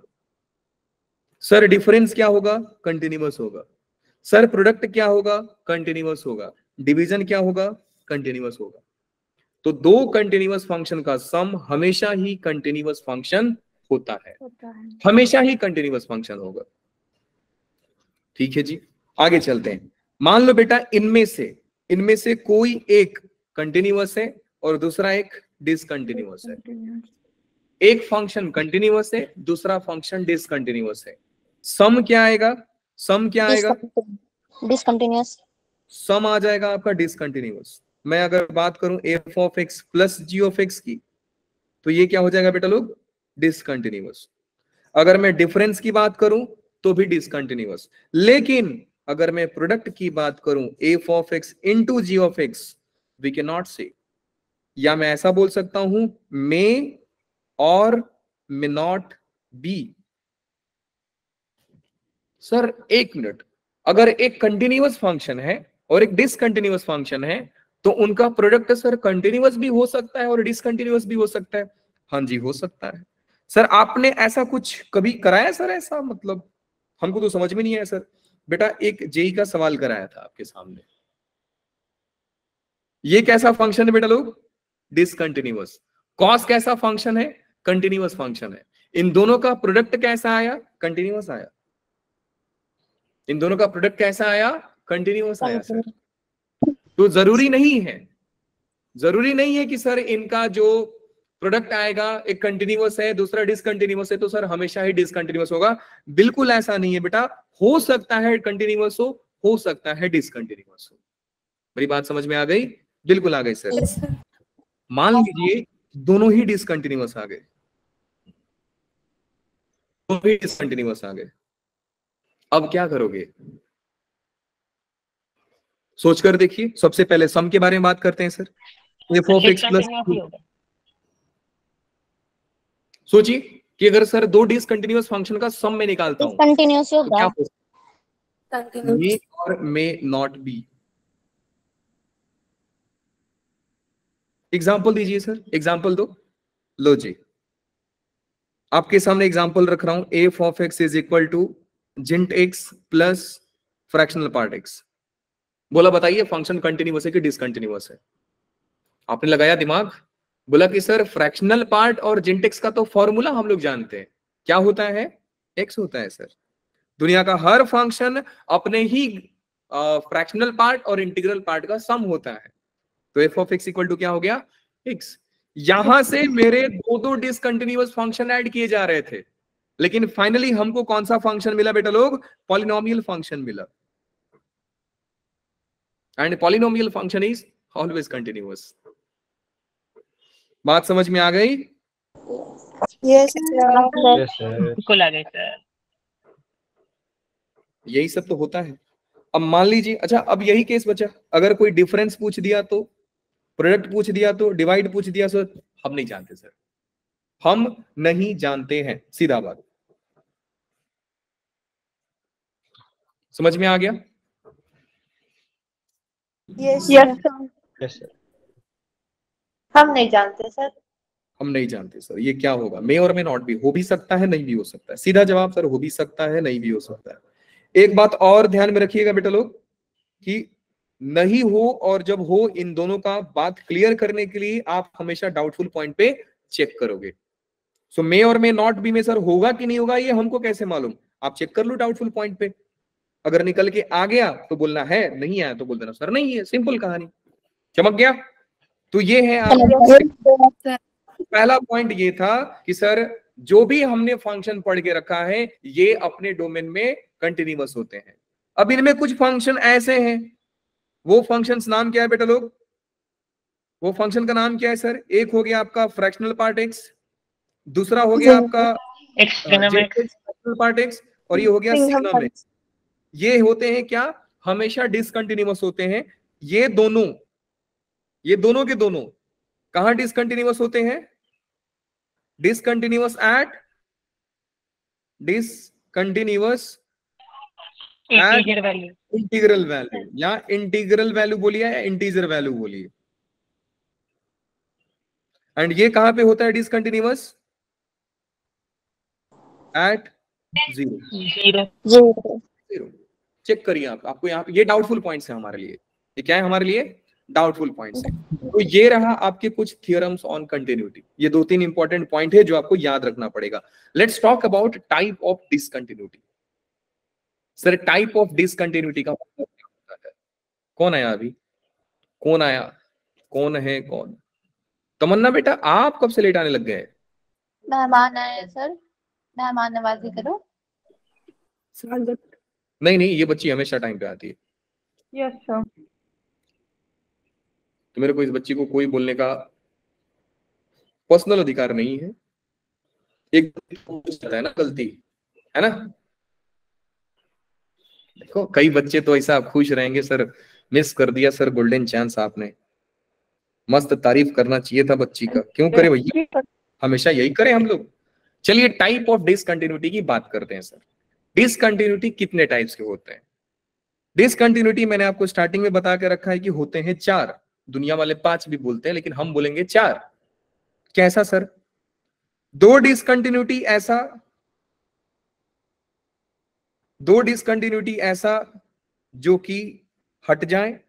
सर डिफरेंस क्या होगा? कंटिन्यूअस होगा। सर प्रोडक्ट क्या होगा? कंटिन्यूअस होगा। डिवीजन क्या होगा? कंटिन्यूअस होगा। तो दो कंटिन्यूअस फंक्शन का सम हमेशा ही कंटिन्यूअस फंक्शन होता है, हमेशा ही कंटिन्यूअस फंक्शन होगा। ठीक है जी, आगे चलते हैं। मान लो बेटा इनमें से कोई एक कंटिन्यूअस है और दूसरा एक डिसकंटिन्यूअस है। एक फंक्शन कंटिन्यूअस है, दूसरा फंक्शन डिसकंटिन्यूअस है। सम क्या आएगा? सम क्या आएगा? डिसकंटिन्यूअस। सम आ जाएगा आपका डिसकंटिन्यूअस। मैं अगर बात करूं F of X plus G of X की, तो ये क्या हो जाएगा बेटा लोग? डिसकंटिन्यूअस। अगर मैं डिफरेंस की बात करूं तो भी डिसकंटिन्यूअस। लेकिन अगर मैं प्रोडक्ट की बात करूं F of X into G of X, we can not say. या मैं ऐसा बोल सकता हूं मे और मे नॉट बी। सर एक मिनट, अगर एक कंटिन्यूअस फंक्शन है और एक डिसकंटिन्यूअस फंक्शन है तो उनका प्रोडक्ट सर कंटिन्यूअस भी हो सकता है और डिसकंटिन्यूअस भी हो सकता है। हाँ जी हो सकता है। सर आपने ऐसा कुछ कभी कराया सर? ऐसा मतलब हमको तो समझ में नहीं आया सर। बेटा एक जेई का सवाल कराया था आपके सामने, ये कैसा फंक्शन है बेटा लोग? डिसकंटिन्यूअस। कॉस कैसा फंक्शन है? कंटिन्यूअस फंक्शन है। इन दोनों का प्रोडक्ट कैसा आया? कंटिन्यूअस आया। इन दोनों का प्रोडक्ट कैसा आया? कंटिन्यूअस आया सर। तो जरूरी नहीं है कि सर इनका जो प्रोडक्ट आएगा एक कंटिन्यूअस है दूसरा डिसकंटिन्यूअस है तो सर हमेशा ही डिसकंटिन्यूअस होगा। बिल्कुल ऐसा नहीं है बेटा, हो सकता है कंटिन्यूअस हो सकता है डिसकंटिन्यूअस हो। मेरी बात समझ में आ गई? बिल्कुल आ गई सर। मान लीजिए दोनों ही डिसकंटिन्यूअस आ गए, दोनों ही डिसकंटिन्यूअस आ गए, अब क्या करोगे? सोचकर देखिए। सबसे पहले सम के बारे में बात करते हैं sir. F of X plus, सोचिए कि अगर सर दो डिसकंटिन्यूअस फंक्शन का सम में निकालता हूं कंटिन्यूस तो होगा। क्या हो सकता है? मे और मे नॉट बी। एग्जाम्पल दीजिए सर, एग्जाम्पल दो। लो जी आपके सामने एग्जाम्पल रख रहा हूं। F of X is equal to जिंट X plus fractional part X. बोला बताइए फंक्शन कंटिन्यूअस है कि डिसकंटिन्यूअस है? आपने लगाया दिमाग, बोला कि सर फ्रैक्शनल पार्ट और जिंट एक्स का तो फॉर्मूला हम लोग जानते हैं, क्या होता है? एक्स होता है सर। दुनिया का हर फंक्शन अपने ही फ्रैक्शनल पार्ट और इंटीग्रल पार्ट का सम होता है। तो F of X equal to क्या हो गया? एक्स। यहां से मेरे दो डिसकंटिन्यूअस फंक्शन ऐड किए जा रहे थे, लेकिन फाइनली हमको कौन सा फंक्शन मिला बेटा लोग? पॉलिनोमियल फंक्शन मिला। And polynomial function is always continuous. बात समझ में आ गई? यस बिल्कुल आ गए सर। यही सब तो होता है। अब मान लीजिए, अच्छा अब यही केस बचा, अगर कोई डिफरेंस पूछ दिया तो, प्रोडक्ट पूछ दिया तो, डिवाइड पूछ दिया सर, हम नहीं जानते सर, हम नहीं जानते हैं, सीधा बात। समझ में आ गया? Yes yes sir. हम नहीं जानते सर। हम नहीं जानते सर। ये क्या होगा? मे और मे नॉट भी हो भी सकता है, नहीं भी हो सकता है। सीधा जवाब सर हो भी सकता है, नहीं भी हो सकता है। एक बात और ध्यान में रखिएगा बेटा लोग कि नहीं हो और जब हो, इन दोनों का बात क्लियर करने के लिए आप हमेशा डाउटफुल पॉइंट पे चेक करोगे। सो मे और मे नॉट बी में सर होगा कि नहीं होगा ये हमको कैसे मालूम? आप चेक कर लो डाउटफुल पॉइंट पे। अगर निकल के आ गया तो बोलना है, नहीं आया तो बोल देना सर नहीं है। सिंपल कहानी, चमक गया? तो ये है आपका पहला पॉइंट। ये था कि सर जो भी हमने फंक्शन पढ़ के रखा है ये अपने डोमेन में कंटिन्यूअस होते हैं। अब इनमें कुछ फंक्शन ऐसे हैं, वो फंक्शंस नाम क्या है बेटा लोग? वो फंक्शन का नाम क्या है सर? एक हो गया आपका फ्रैक्शनल पार्ट एक्स, दूसरा हो गया आपका फ्रैक्शनल पार्ट एक्स, और ये हो गया सिग्नम एक्स। ये होते हैं क्या? हमेशा डिसकंटिन्यूअस होते हैं। ये दोनों के दोनों कहां डिसकंटिन्यूअस होते हैं? डिसकंटिन्यूअस एट इंटीग्रल वैल्यू, या इंटीग्रल वैल्यू बोलिए या इंटीजर वैल्यू बोलिए। एंड ये कहां पे होता है डिसकंटिन्यूअस? Eight zero. चेक करिए आप, आपको यहाँ पे ये डाउटफुल पॉइंट्स है हमारे लिए। ये क्या है हमारे लिए? डाउटफुल पॉइंट्स है। तो ये रहा आपके कुछ थियरम्स ऑन कंटिन्यूटी। ये 2-3 इंपॉर्टेंट पॉइंट है जो आपको याद रखना पड़ेगा। Let's talk about type of discontinuity. Sir type of discontinuity का मतलब क्या होता है? कौन आया अभी? कौन आया? कौन है कौन? तमन्ना बेटा आप कब से लेट आने लग गए? मेहमान आए सर, मेहमान नवाजी करो। नहीं नहीं, ये बच्ची हमेशा टाइम पे आती है। Yes sir. तो मेरे को इस बच्ची को कोई बोलने का पर्सनल अधिकार नहीं है। एक है ना गलती, है ना? देखो कई बच्चे तो ऐसा खुश रहेंगे, सर मिस कर दिया सर गोल्डन चांस आपने। मस्त तारीफ करना चाहिए था बच्ची का, क्यों करे भैया, हमेशा यही करें हम लोग। चलिए टाइप ऑफ डिसकंटिन्यूटी की बात करते हैं सर। डिसकंटिन्यूटी कितने टाइप्स के होते हैं? डिसकंटिन्यूटी मैंने आपको स्टार्टिंग में बता के रखा है कि होते हैं 4, दुनिया वाले 5 भी बोलते हैं, लेकिन हम बोलेंगे 4। कैसा सर? 2 डिसकंटिन्यूटी ऐसा जो कि हट जाए,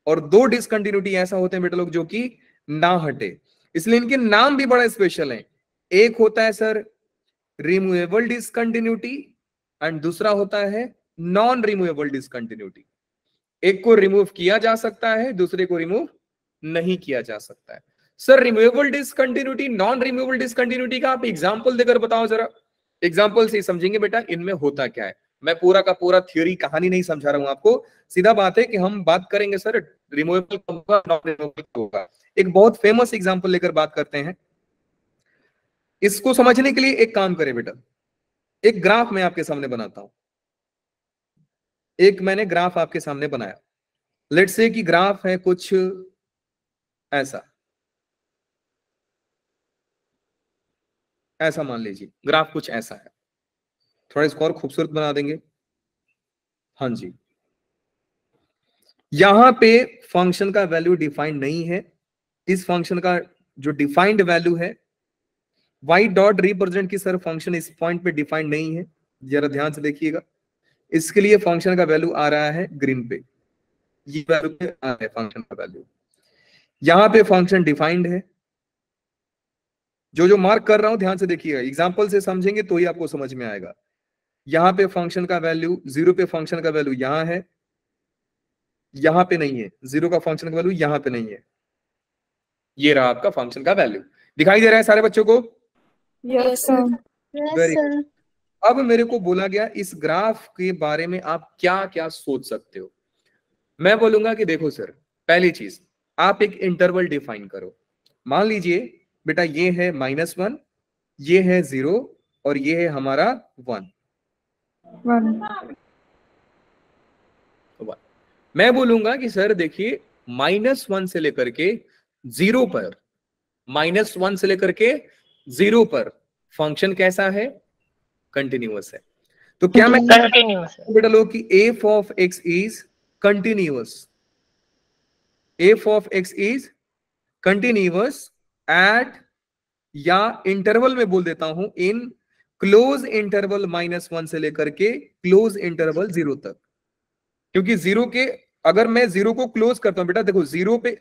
और 2 डिसकंटिन्यूटी ऐसा होते हैं बेटा लोग जो कि ना हटे। इसलिए इनके नाम भी बड़ा स्पेशल है। एक होता है सर रिमूवेबल डिसकंटिन्यूटी एंड दूसरा होता है नॉन रिमूवेबल डिसकंटिन्यूटी। एक को रिमूव किया जा सकता है, दूसरे को रिमूव नहीं किया जा सकता है। Sir removable discontinuity, non removable discontinuity का आप एग्जांपल देकर बताओ जरा। एग्जांपल से समझेंगे बेटा इनमें होता क्या है। मैं पूरा का पूरा थ्योरी कहानी नहीं समझा रहा हूं आपको, सीधा बात है कि हम बात करेंगे सर रिमूवेबल होगा नॉन रिमूवेबल होगा। एक बहुत फेमस एग्जांपल लेकर बात करते हैं। इसको समझने के लिए एक काम करें बेटा, एक ग्राफ मैं आपके सामने बनाता हूं। एक मैंने ग्राफ आपके सामने बनाया, लेट्स से कि ग्राफ है कुछ ऐसा मान लीजिए ग्राफ कुछ ऐसा है। थोड़ा इसको और खूबसूरत बना देंगे। हाँ जी, यहां पे फंक्शन का वैल्यू डिफाइंड नहीं है। इस फंक्शन का जो डिफाइंड वैल्यू है y डॉट रिप्रेजेंट की सर फंक्शन इस पॉइंट पे डिफाइंड नहीं है, जरा ध्यान से देखिएगा। इसके लिए फंक्शन का वैल्यू आ रहा है ग्रीन पे, ये वैल्यू पे आ रहा है फंक्शन का वैल्यू। यहां पे फंक्शन डिफाइंड है। जो मार्क कर रहा हूं ध्यान से देखिएगा, एग्जांपल से समझेंगे तो ही आपको समझ में आएगा। यहां पे फंक्शन का वैल्यू 0 पे फंक्शन का वैल्यू यहां है, यहां पे नहीं है। 0 का फंक्शन का वैल्यू यहां पे नहीं है। ये रहा आपका फंक्शन का वैल्यू। दिखाई दे रहा है सारे बच्चों को? Yes sir. Very good. अब मेरे को बोला गया इस ग्राफ के बारे में आप क्या क्या सोच सकते हो। मैं बोलूंगा कि देखो सर, पहली चीज आप एक इंटरवल डिफाइन करो। मान लीजिए बेटा ये है -1, ये है 0 और ये है हमारा 1। मैं बोलूंगा कि सर देखिए -1 से लेकर के 0 पर, -1 से लेकर के 0 पर फंक्शन कैसा है? कंटिन्यूअस है। तो क्या मैं कंटिन्यूअस बेटा लोग कि f of x is continuous, f of x is continuous at, या इंटरवल में बोल देता हूं इन क्लोज इंटरवल -1 से लेकर के क्लोज इंटरवल 0 तक। क्योंकि 0 के, अगर मैं 0 को क्लोज करता हूं बेटा, देखो 0 पे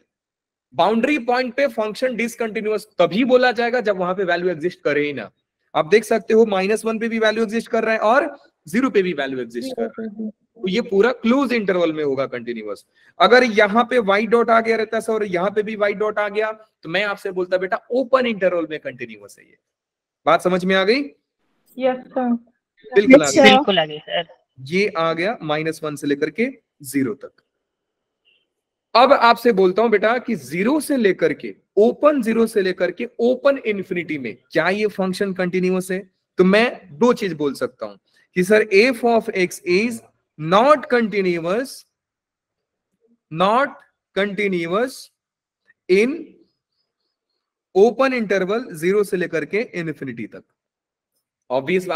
बाउंड्री पॉइंट पे फंक्शन डिसकंटिन्यूअस तभी बोला जाएगा जब वहां पे वैल्यू एग्जिस्ट करे ही ना। आप देख सकते हो -1 पे भी वैल्यू एग्जिस्ट कर रहा है और 0 पे भी वैल्यू एग्जिस्ट कर रहा है, तो ये पूरा क्लोज इंटरवल में होगा कंटिन्यूअस। अगर यहाँ पे y डॉट आ गया रहता है और यहाँ पे भी y डॉट आ गया तो मैं आपसे बोलता बेटा ओपन इंटरवल में कंटिन्यूअस है। ये बात समझ में आ गई? Yes sir. बिल्कुल आ गई। बिल्कुल आ गई सर। ये आ गया -1 से लेकर के 0 तक। अब आपसे बोलता हूं बेटा कि 0 से लेकर के ओपन 0 से लेकर के ओपन इन्फिनिटी में क्या ये फंक्शन कंटिन्यूअस है? तो मैं 2 चीज बोल सकता हूं कि sir f of x is not continuous in open interval 0 से लेकर के इन्फिनिटी तक। ऑब्वियस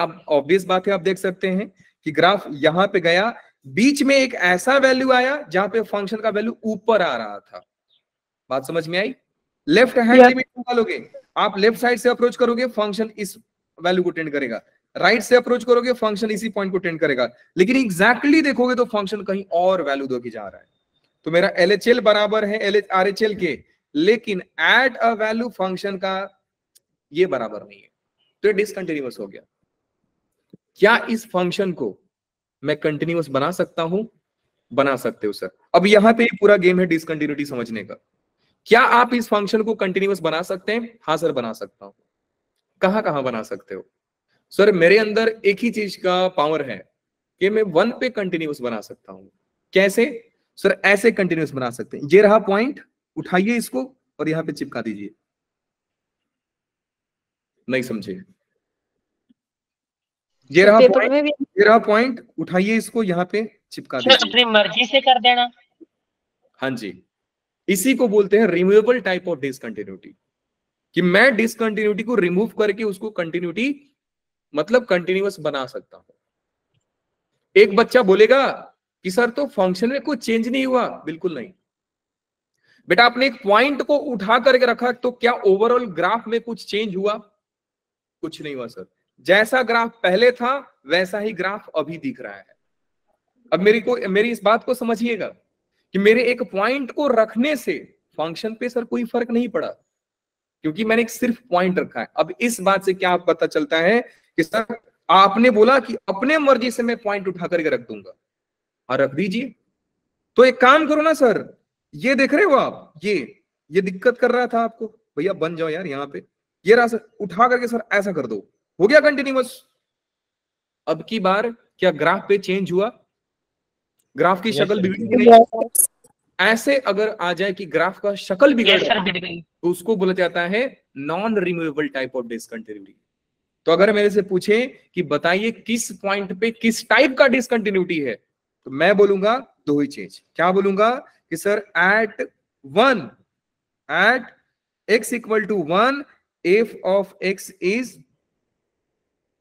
बात है, आप देख सकते हैं कि ग्राफ यहां पे गया, बीच में एक ऐसा वैल्यू आया जहां पे फंक्शन का वैल्यू ऊपर आ रहा था। बात समझ में आई? लेफ्ट हैंड लिमिट निकालोगे, आप लेफ्ट साइड से अप्रोच करोगे फंक्शन इस वैल्यू को टेंड करेगा, राइट से अप्रोच करोगे फंक्शन इसी पॉइंट को टेंड करेगा, लेकिन एग्जैक्टली देखोगे तो फंक्शन कहीं और वैल्यू दो के जा रहा है। तो मेरा LHL बराबर है RHL के, लेकिन एट अ वैल्यू फंक्शन का ये बराबर नहीं है, तो ये डिसकंटिन्यूअस हो गया। क्या इस फंक्शन को मैं कंटिन्यूअस बना सकता हूं? बना सकते हो सर। अब यहां पे पूरा गेम है डिसकंटिन्यूटी समझने का। क्या आप इस फंक्शन को कंटिन्यूअस बना सकते हैं? हाँ सर बना सकता हूं। कहां कहां बना सकते हो? सर मेरे अंदर एक ही चीज का पावर है कि मैं 1 पे कंटिन्यूअस बना सकता हूं। कैसे? सर ऐसे कंटिन्यूअस बना सकते हैं। ये रहा पॉइंट, उठाइए इसको और यहां पे चिपका दीजिए। नहीं समझे? ये रहा पॉइंट, उठाइए इसको यहां पे चिपका दीजिए। अपनी मर्जी से कर देना। हाँ जी, इसी को बोलते हैं रिमूवेबल टाइप ऑफ डिसकंटिन्यूटी, कि मैं डिसकंटिन्यूटी को रिमूव करके उसको कंटिन्यूटी मतलब कंटिन्यूअस बना सकता हूं। एक बच्चा बोलेगा कि सर तो फंक्शन में कुछ चेंज नहीं हुआ। बिल्कुल नहीं बेटा, आपने एक पॉइंट को उठा करके रखा तो क्या ओवरऑल ग्राफ में कुछ चेंज हुआ? कुछ नहीं हुआ सर, जैसा ग्राफ पहले था वैसा ही ग्राफ अभी दिख रहा है। अब मेरी इस बात को समझिएगा कि मेरे एक पॉइंट को रखने से फंक्शन पे सर कोई फर्क नहीं पड़ा, क्योंकि मैंने एक सिर्फ पॉइंट रखा है। अब इस बात से क्या पता चलता है कि सर आपने बोला कि अपने मर्जी से मैं पॉइंट उठा करके रख दूंगा, और रख दीजिए। तो एक काम करो ना सर, ये देख रहे हो आप, ये दिक्कत कर रहा था आपको, भैया बन जाओ यार यहाँ पे, ये रहा सर, उठा करके सर ऐसा कर दो, हो गया कंटिन्यूअस। अब की बार क्या ग्राफ पे चेंज हुआ? ग्राफ की शक्ल बिगड़ी कि नहीं? ऐसे अगर आ जाए कि ग्राफ का शक्ल बिगड़ गई तो उसको बोला जाता है non removable type of discontinuity. तो अगर मेरे से पूछे कि बताइए किस पॉइंट पे किस टाइप का डिसकंटिन्यूटी है, तो मैं बोलूंगा दो ही चीज। क्या बोलूंगा कि sir at x equal to 1 f of x is,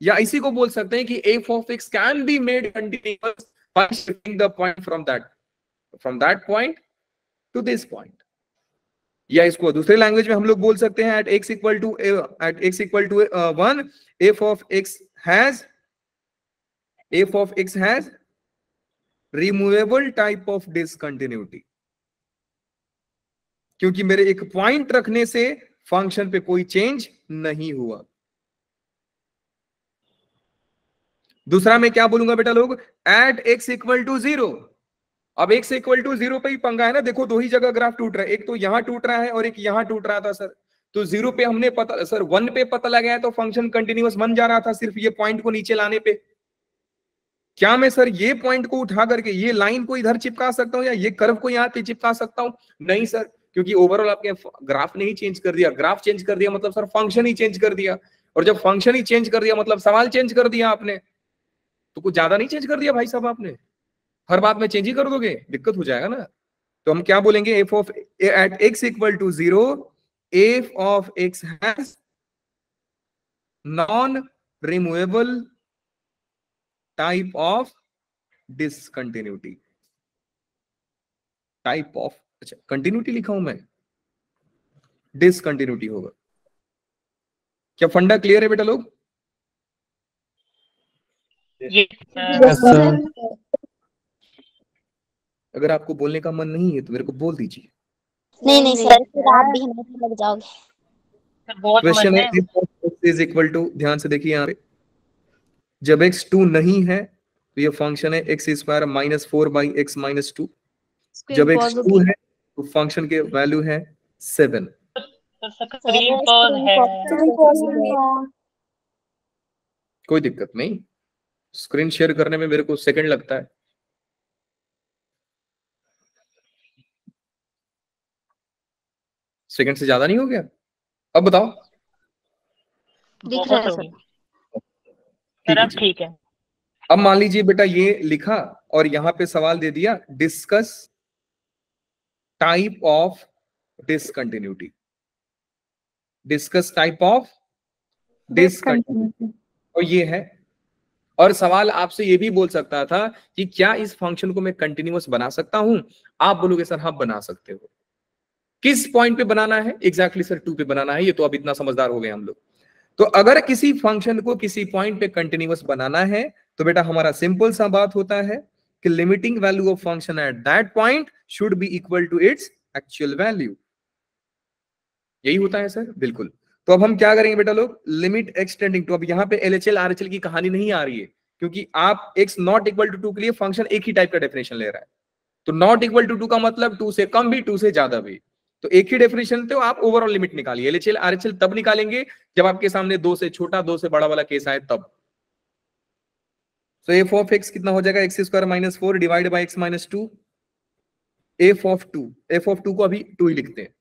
या इसी को बोल सकते हैं कि f of x can be made continuous by shifting the point from that point to this point. या इसको दूसरे लैंग्वेज में हम लोग बोल सकते हैं at x equal to 1 f of x has removable type of discontinuity, क्योंकि मेरे एक पॉइंट रखने से फंक्शन पे कोई चेंज नहीं हुआ। दूसरा मैं क्या बोलूंगा बेटा लोग, एट x इक्वल टू 0। अब x इक्वल टू 0 पे ही पंगा है ना, देखो दो ही जगह ग्राफ टूट रहा है, एक तो यहां टूट रहा है और एक यहां टूट रहा था सर। तो 0 पे हमने पता सर 1 पे पता लगाया तो फंक्शन कंटिन्यूअस बन जा रहा था सिर्फ ये पॉइंट को नीचे लाने पे। क्या मैं सर ये पॉइंट को उठा करके ये लाइन को इधर चिपका सकता हूं या ये कर्व को यहां पे चिपका सकता हूं? नहीं सर, क्योंकि ओवरऑल आपके ग्राफ ने ही चेंज कर दिया। ग्राफ चेंज कर दिया मतलब सर फंक्शन ही चेंज कर दिया, और जब फंक्शन ही चेंज कर दिया मतलब सवाल चेंज कर दिया आपने। तो कुछ ज्यादा नहीं चेंज कर दिया भाई साहब आपने, हर बात में चेंज ही कर दोगे, दिक्कत हो जाएगा ना। तो हम क्या बोलेंगे, f of at x equal to 0 f of x has non removable type of discontinuity. Type of, अच्छा कंटिन्यूटी लिखा हूं मैं, डिसकंटिन्यूटी होगा। क्या फंडा क्लियर है बेटा लोग? अगर आपको बोलने का मन नहीं है तो मेरे को बोल दीजिए। नहीं सर, फिर आप भी हमें लग जाओगे। क्वेश्चन है इज इक्वल टू, ध्यान से देखिए यहाँ पे, जब x 2 नहीं है तो ये फंक्शन है x square minus 4 by x minus 2। जब x 2 है तो फंक्शन के वैल्यू है 7। स्क्रीन पॉज है, कोई दिक्कत नहीं, स्क्रीन शेयर करने में मेरे को सेकंड लगता है। सेकंड से ज्यादा नहीं हो गया? अब बताओ। दिख रहा है सर। सर अब ठीक है। अब मान लीजिए बेटा ये लिखा और यहां पे सवाल दे दिया discuss type of discontinuity. Discuss type of discontinuity, और ये है। और सवाल आपसे ये भी बोल सकता था कि क्या इस फंक्शन को मैं कंटिन्यूअस बना सकता हूं? आप बोलोगे सर हाँ बना सकते हो। किस पॉइंट पे बनाना है? एग्जैक्टली सर 2 पे बनाना है। ये तो अब इतना समझदार हो गए हम लोग। तो अगर किसी फंक्शन को किसी पॉइंट पे कंटिन्यूअस बनाना है तो बेटा हमारा सिंपल सा बात होता है कि limiting value of function at that point should be equal to its actual value. यही होता है सर, बिल्कुल। तो अब हम क्या करेंगे बेटा लोग, लिमिट एक्सटेंडिंग टू, अब यहाँ पे LHL RHL की कहानी नहीं आ रही है, क्योंकि आप x नॉट इक्वल टू 2 के लिए फंक्शन एक ही टाइप का डेफिनेशन ले रहा है। तो नॉट इक्वल टू 2 का मतलब 2 से कम भी 2 से ज्यादा भी, तो एक ही डेफिनेशन थे, आप ओवरऑल लिमिट निकालिए। LHL RHL तब निकालेंगे जब आपके सामने 2 से छोटा 2 से बड़ा वाला केस आए तब। तो f ऑफ x कितना हो जाएगा, x square minus 4 divide by x minus 2। f of 2 को अभी 2 ही लिखते हैं।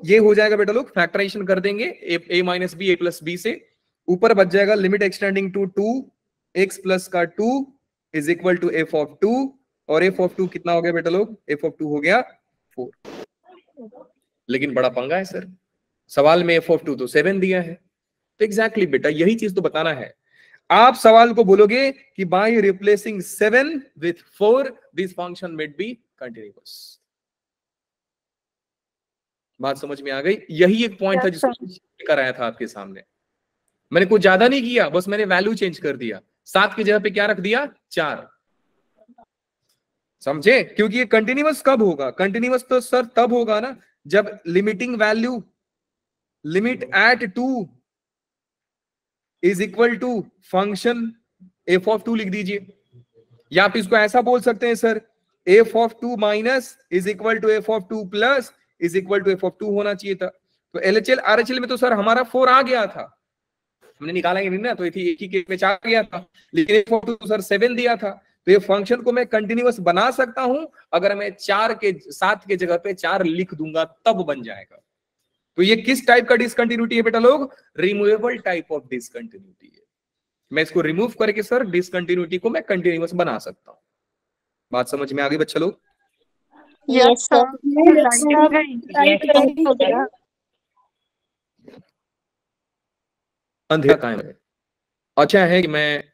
ये हो जाएगा बेटा लोग, फैक्टराइजेशन कर देंगे a minus B a plus B से, ऊपर बच जाएगा limit extending to 2 x plus का 2 is equal to f of 2, और f ऑफ 2 कितना हो गया बेटा लोग, f ऑफ 2 हो गया 4। लेकिन बड़ा पंगा है सर, सवाल में f of 2 तो 7 दिया है। तो एग्जैक्टली बेटा यही चीज तो बताना है। आप सवाल को बोलोगे कि by replacing 7 with 4 this function will be continuous. बात समझ में आ गई? यही एक पॉइंट था जिसको लेकर आया था आपके सामने। मैंने कुछ ज्यादा नहीं किया, बस मैंने वैल्यू चेंज कर दिया। 7 की जगह पे क्या रख दिया? 4। समझे? क्योंकि ये कंटिन्यूअस कब होगा? कंटिन्यूअस तो सर तब होगा ना जब limiting value limit at 2 is equal to function f of 2 लिख दीजिए, या आप इसको ऐसा बोल सकते हैं sir f of 2 minus is equal to f of 2 plus is equal to f of 2 होना चाहिए था। तो LHL RHL में तो सर हमारा 4 आ गया था, हमने निकाला नहीं ना, तो एक ही केस में 4 गया था, लेकिन f of 2 सर 7 दिया था। तो ये फंक्शन को मैं कंटिन्यूअस बना सकता हूं अगर मैं 7 के जगह पे 4 लिख दूंगा, तब बन जाएगा। तो ये किस टाइप का डिसकंटिन्यूटी है बेटा लोग? रिमूवेबल टाइप ऑफ डिसकंटिन्यूटी है। मैं इसको रिमूव करके सर डिसकंटिन्यूटी को मैं कंटिन्यूअस बना सकता हूं। बात समझ में आ गई बच्चा लोग? Yes sir. अंधेरा कायम है। अच्छा है कि मैं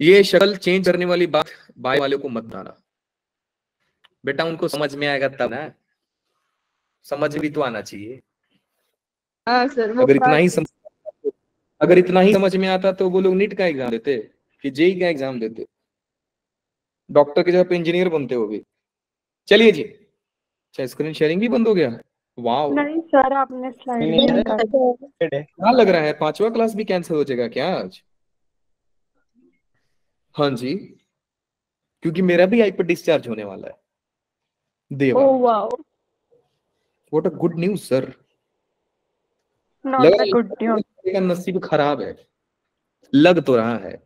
ये शक्ल चेंज करने वाली बात बाय वाले को मत बताना बेटा, उनको समझ में आएगा तब ना, समझ भी तो आना चाहिए। सर अगर इतना ही समझ में आता तो वो लोग नीट का एग्जाम देते कि जेई का एग्जाम देते, डॉक्टर की जगह पे इंजीनियर बनते हो भी। चलिए जी, अच्छा स्क्रीन शेयरिंग भी बंद हो गया? वाह, नहीं सर, आपने स्लाइड क्या लग रहा है 5वां क्लास भी कैंसिल हो जाएगा क्या आज? हाँ जी, क्योंकि मेरा भी आई पर डिस्चार्ज होने वाला है। देवा, oh wow, what a good news sir. Not a good news. का नसीब खराब है, लग तो रहा है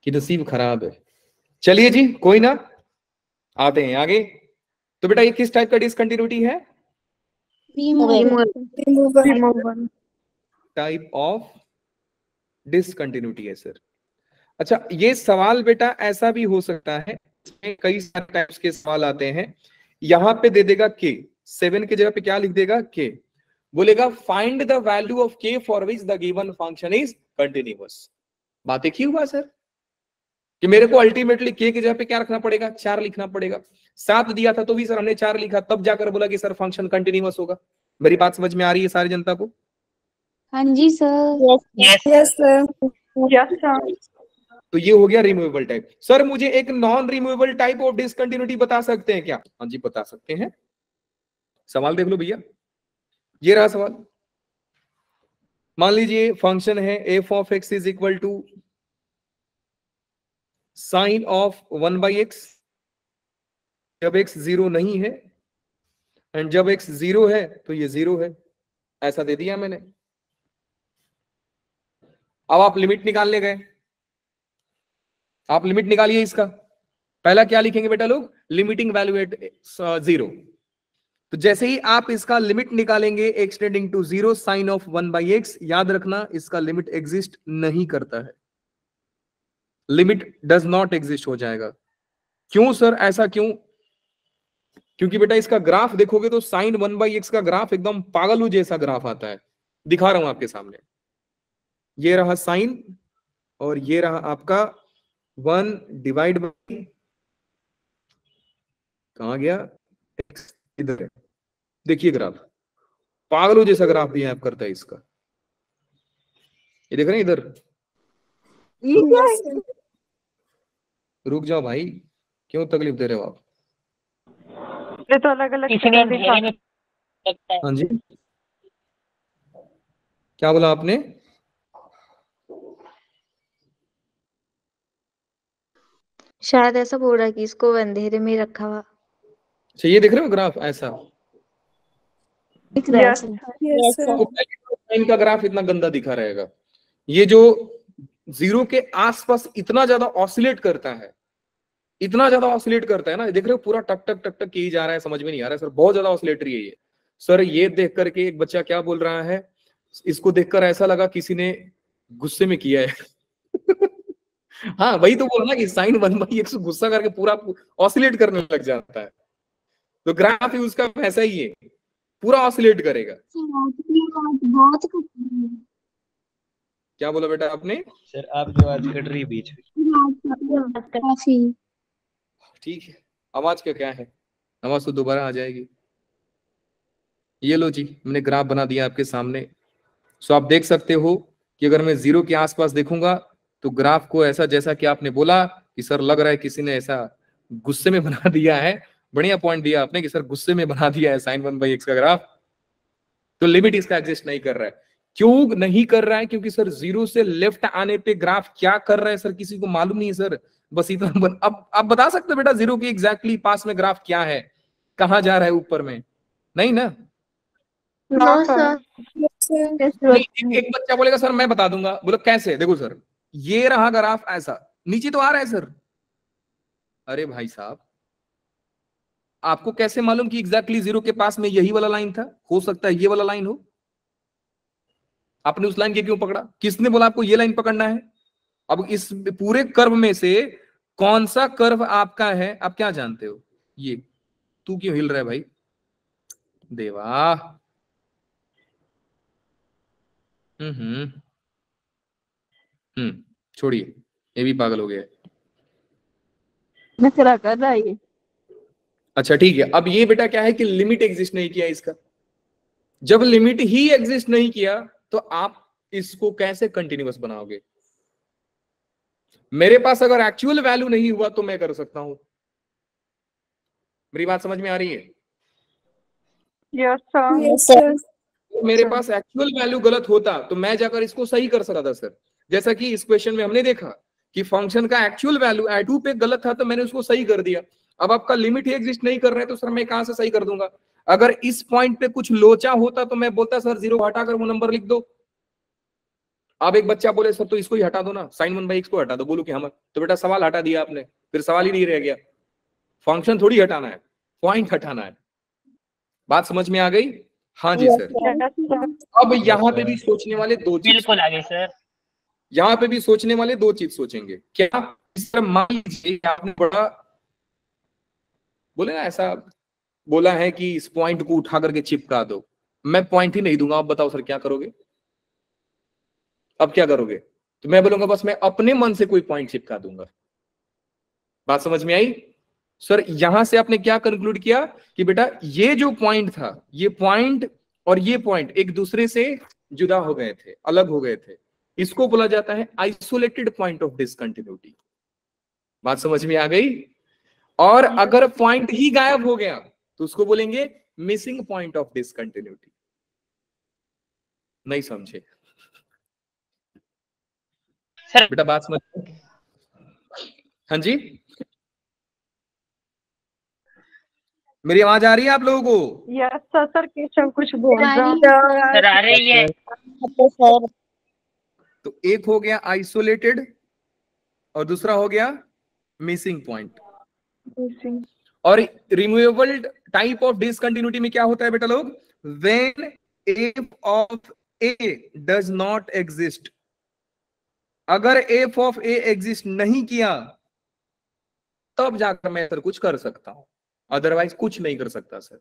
कि नसीब खराब है। चलिए जी, कोई ना, आते हैं आगे। तो बेटा ये किस टाइप का डिसकंटिन्यूटी है? रिमूवल टाइप ऑफ डिसकंटिन्यूटी है सर। अच्छा, ये सवाल बेटा ऐसा भी हो सकता है, इसमें कई सारे टाइप्स के सवाल आते हैं। यहां पे दे देगा k, 7 की जगह पे क्या लिख देगा? k। बोलेगा find the value of k for which the given function is continuous. बात एक ही हुआ सर कि मेरे को अल्टीमेटली k की जगह पे क्या रखना पड़ेगा? 4 लिखना पड़ेगा। 7 दिया था तो भी सर हमने 4 लिखा, तब जाकर बोला कि सर फंक्शन कंटिन्यूअस होगा। मेरी बात समझ में आ रही है सारी जनता को? हाँ जी सर। Yes sir. तो ये हो गया रिमूवेबल टाइप। सर मुझे एक non removable type of discontinuity बता सकते हैं क्या? हाँ जी बता सकते हैं। सवाल देख लो भैया, ये रहा सवाल। मान लीजिए फंक्शन है f of x is equal to sine of 1/x जब x 0 नहीं है, एंड जब x 0 है तो ये 0 है, ऐसा दे दिया मैंने। अब आप लिमिट निकालने गए, आप लिमिट निकालिए इसका। पहला क्या लिखेंगे बेटा लोग? Limiting value at 0। तो जैसे ही आप इसका लिमिट निकालेंगे x tending to 0 sine of 1/x, याद रखना इसका लिमिट एग्जिस्ट नहीं करता है, लिमिट डज नॉट एग्जिस्ट हो जाएगा। क्यों सर, ऐसा क्यों? क्योंकि बेटा इसका ग्राफ देखोगे तो साइन 1/x का ग्राफ एकदम पागलू जैसा ग्राफ आता है। दिखा रहा हूं आपके सामने, ये रहा साइन और ये रहा आपका 1 डिवाइड बाई, कहां गया x, इधर है। देखिए ग्राफ पागलों जैसा ग्राफ भी आप करता है इसका, ये देख रहे हैं इधर। रुक जाओ भाई, क्यों तकलीफ दे रहे हो आप? ये तो अलग अलग इसलिए अंधेरे में लगता है। हाँ जी, क्या बोला आपने? शायद ऐसा बोल रहा है कि इसको अंधेरे में ही रखा हुआ। अच्छा ये देख रहे हो ग्राफ ऐसा? दिख रहा है यस सर। इनका ग्राफ इतना गंदा दिखा रहेगा। ये जो 0 के आसपास इतना ज्यादा ऑसिलेट करता है, इतना ज्यादा ऑसिलेट करता है ना, देख रहे हो पूरा टक टक टक टक की जा रहा है, समझ में नहीं आ रहा है सर, बहुत ज्यादा ऑसिलेटरी है ये। सर ये देख करके एक बच्चा क्या बोल रहा है, इसको देखकर ऐसा लगा किसी ने गुस्से में किया है। हाँ वही तो बोला ना कि साइन 1/x गुस्सा करके पूरा ऑसिलेट करने लग जाता है। तो ग्राफ ही उसका वैसा ही है, पूरा ऑसिलेट करेगा। बहुत कठिन है। क्या बोला बेटा आपने? सर आपकी आवाज कट रही है बीच में। काफी। ठीक है, आवाज का क्या है, आवाज तो दोबारा आ जाएगी। ये लो जी, मैंने ग्राफ बना दिया आपके सामने। सो आप देख सकते हो कि अगर मैं 0 के आसपास देखूंगा तो ग्राफ को ऐसा, जैसा कि आपने बोला कि सर लग रहा है किसी ने ऐसा गुस्से में बना दिया है, बढ़िया पॉइंट दिया आपने कि सर गुस्से में बना दिया है sin 1/x का ग्राफ। तो लिमिट इसका एग्जिस्ट नहीं कर रहा है। क्यों नहीं कर रहा है? क्योंकि सर 0 से लेफ्ट आने पे ग्राफ क्या कर रहा है सर, किसी को मालूम नहीं है सर। बस इतना अब आप बता सकते हो बेटा 0 के एग्जैक्टली पास में ग्राफ क्या है, कहां जा रहा है ऊपर में? नहीं ना। No sir. एक बच्चा बोलेगा सर मैं बता दूंगा। बोलो कैसे? देखो सर, ये रहा ग्राफ ऐसा, नीचे तो आ रहा है सर। अरे भाई साहब, आपको कैसे मालूम कि एग्जैक्टली 0 के पास में यही वाला लाइन था? हो सकता है ये वाला लाइन हो। आपने उस लाइन के क्यों पकड़ा? किसने बोला आपको ये लाइन पकड़ना है? अब इस पूरे कर्व में से कौन सा कर्व आपका है, आप क्या जानते हो? ये तू क्यों हिल रहा है भाई देवा? छोड़िए, ये भी पागल हो गया है। नखरा कर रहा है ये। अच्छा ठीक है, अब ये बेटा क्या है कि लिमिट एग्जिस्ट नहीं किया इसका। जब लिमिट ही एग्जिस्ट नहीं किया तो आप इसको कैसे कंटिन्यूअस बनाओगे? मेरे पास अगर एक्चुअल वैल्यू नहीं हुआ तो मैं कर सकता हूं। मेरी बात समझ में आ रही है? Yes sir. मेरे पास एक्चुअल वैल्यू गलत होता तो मैं जाकर इसको सही कर सकता था सर। जैसा कि इस क्वेश्चन में हमने देखा कि फंक्शन का एक्चुअल वैल्यू i2 पे गलत था तो मैंने उसको सही कर दिया। अब आपका लिमिट ही एग्जिस्ट नहीं कर रहा है तो सर मैं कहां से सही कर दूंगा? अगर इस पॉइंट पे कुछ लोचा होता तो मैं बोलता सर 0 हटाकर वो नंबर लिख दो। अब एक बच्चा बोले सर तो इसको ही हटा दो ना, sin 1/x को हटा दो। बोलो कि हम तो बेटा सवाल हटा दिया आपने, फिर सवाल ही नहीं रह गया। फंक्शन थोड़ी हटाना है, पॉइंट हटाना है। बात समझ में आ गई? हाँ जी सर। अब यहाँ पे भी सोचने वाले दो चीज, बिल्कुल आगे सर। यहाँ पे भी सोचने वाले दो चीज सोचेंगे। क्या सर मान लीजिए आपने बड़ा बोले ना, ऐसा बोला है कि इस पॉइंट को उठा करके चिपका दो, मैं पॉइंट ही नहीं दूंगा। आप बताओ सर क्या करोगे? अब क्या करोगे? तो मैं बोलूंगा बस मैं अपने मन से कोई पॉइंट चिपका दूंगा। बात समझ में आई? सर यहां से आपने क्या कंक्लूड किया कि बेटा ये जो पॉइंट था, ये पॉइंट और ये पॉइंट एक दूसरे से जुदा हो गए थे, अलग हो गए थे। इसको बोला जाता है आइसोलेटेड पॉइंट ऑफ डिसकंटिन्यूटी। बात समझ में आ गई? और अगर पॉइंट ही गायब हो गया तो उसको बोलेंगे मिसिंग पॉइंट ऑफ डिसकंटिन्यूटी। नहीं समझे सर? बेटा बात समझ? हाँ जी, मेरी आवाज आ रही है आप लोगों को? Yes sir. सर केशव कुछ बोल रहा सर आ रही है। तो एक हो गया आइसोलेटेड और दूसरा हो गया मिसिंग पॉइंट। और रिमूवेबल टाइप ऑफ डिसकंटिन्यूटी में क्या होता है बेटा लोग? When F of A does not exist. अगर एफ ऑफ ए एग्जिस्ट नहीं किया तब जाकर मैं सर कुछ कर सकता हूं, अदरवाइज कुछ नहीं कर सकता सर।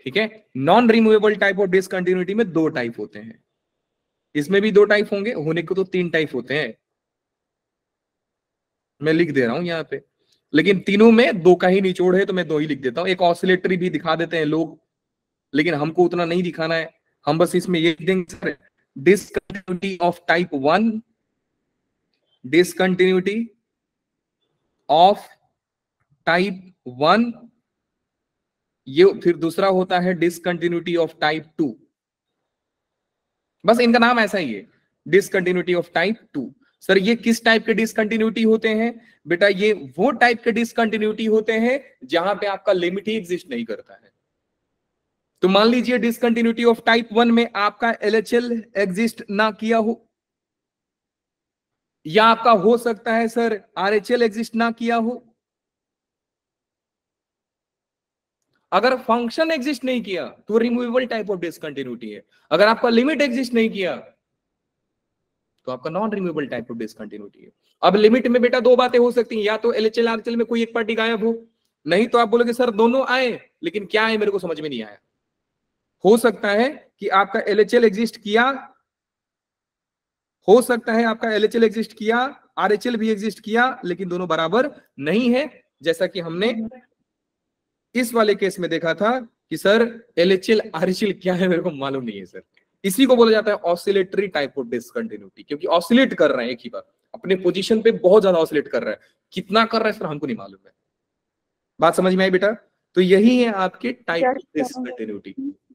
ठीक है, non removable type of discontinuity में दो टाइप होते हैं। इसमें भी दो टाइप होंगे, होने को तो तीन टाइप होते हैं, मैं लिख दे रहा हूं यहाँ पे, लेकिन तीनों में दो का ही निचोड़ है तो मैं दो ही लिख देता हूं। एक ऑसिलेटरी भी दिखा देते हैं लोग, लेकिन हमको उतना नहीं दिखाना है। हम बस इसमें ये लिख देंगे sir, discontinuity of type 1, discontinuity of type 1, ये फिर दूसरा होता है डिसकंटिन्यूटी ऑफ टाइप 2। बस इनका नाम ऐसा ही है, डिसकंटिन्यूटी ऑफ टाइप 2। सर ये किस टाइप के डिसकंटिन्यूटी होते हैं बेटा? ये वो टाइप के डिसकंटिन्यूटी होते हैं जहां पे आपका लिमिट ही एग्जिस्ट नहीं करता है। तो मान लीजिए डिसकंटिन्यूटी ऑफ टाइप 1 में आपका LHL एग्जिस्ट ना किया हो, या आपका हो सकता है सर RHL एग्जिस्ट ना किया हो। अगर फंक्शन एग्जिस्ट नहीं किया तो रिमूवेबल टाइप ऑफ डिसकंटिन्यूटी है। अगर आपका लिमिट एग्जिस्ट नहीं किया तो आपका non removable type of discontinuity है। अब लिमिट में बेटा दो बातें हो सकती हैं, या तो LHL RHL में कोई एक पार्टी गायब हो, नहीं तो आप बोलोगे सर दोनों आए, लेकिन क्या है मेरे को समझ में नहीं आया। हो सकता है कि आपका LHL एग्जिस्ट किया, हो सकता है आपका LHL एग्जिस्ट किया, RHL भी एग्जिस्ट किया, लेकिन दोनों बराबर नहीं है, जैसा कि हमने इस वाले केस में देखा था कि सर LHL RHL क्या है मेरे को मालूम नहीं है सर। इसी को बोला जाता है ऑसिलेटरी टाइप ऑफ डिसकंटिन्यूटी, क्योंकि ऑसिलेट कर रहे हैं एक ही बार अपने पोजीशन पे, बहुत ज्यादा ऑसिलेट कर रहा है, कितना कर रहा है सर हमको नहीं मालूम है। बात समझ में आई बेटा? तो यही है आपके टाइप ऑफ डिसकंटिन्यूटी,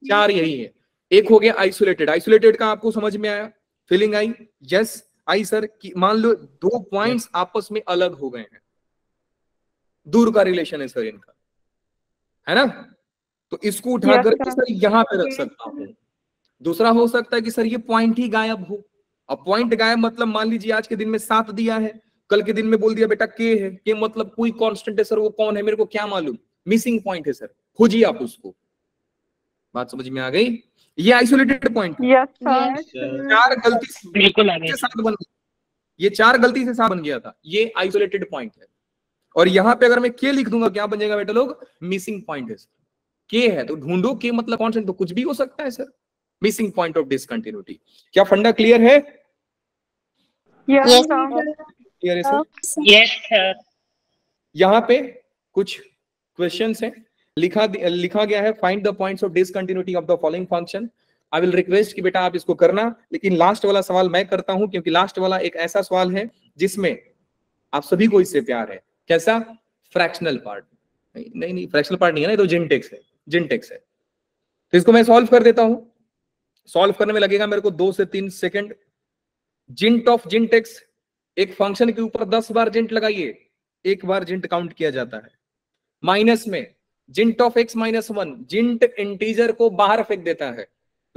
चार यही है। एक हो गया आइसोलेटेड, आइसोलेटेड का आपको समझ में आया, feeling I? Yes I sir. कि मान लो दो पॉइंट्स आपस में अलग हो गए हैं, दूर का रिलेशन है सर इनका, है ना, तो इसको उठा करके सर यहां पे रख सकता हूं। दूसरा हो सकता है कि सर ये पॉइंट ही गायब हो। अब पॉइंट गायब मतलब मान लीजिए आज के दिन में 7 दिया है, कल के दिन में बोल दिया बेटा के है, के मतलब कोई कांस्टेंट है सर, वो कौन है मेरे को क्या मालूम, मिसिंग पॉइंट है सर, खोजिए आप उसको। बात समझ में आ गई? ये आइसोलेटेड पॉइंट यस चार गलती से बिल्कुल आ गया। 7 बन गया, ये 4 गलती से 7 बन गया था, ये आइसोलेटेड पॉइंट है। और यहाँ पे अगर मैं के लिख दूंगा क्या बन जाएगा बेटा लोग, मिसिंग पॉइंट है सर। के है तो ढूंढो, के मतलब कांस्टेंट तो कुछ भी हो सकता है sir, missing point of discontinuity. क्या फंडा क्लियर है? यस क्लियर है सर? Yes sir. यहाँ पे कुछ क्वेश्चंस हैं, लिखा गया है find the points of discontinuity of the following function. I will request कि बेटा आप इसको करना, लेकिन लास्ट वाला सवाल मैं करता हूं, क्योंकि लास्ट वाला एक ऐसा सवाल है जिसमें आप सभी को इससे प्यार है। कैसा? Fractional part. नहीं फ्रैक्शनल पार्ट नहीं है ना, ये तो जिनटेक्स है, जिनटेक्स है। तो इसको मैं सॉल्व कर देता हूं, सॉल्व करने में लगेगा मेरे को 2 से 3 सेकंड। जिंट ऑफ जिनटेक्स, एक फंक्शन के ऊपर 10 बार जिंट लगाइए, एक बार जिंट काउंट किया जाता है। माइनस में जिंट ऑफ x -1, जिंट इंटीजर को बाहर फेंक देता है,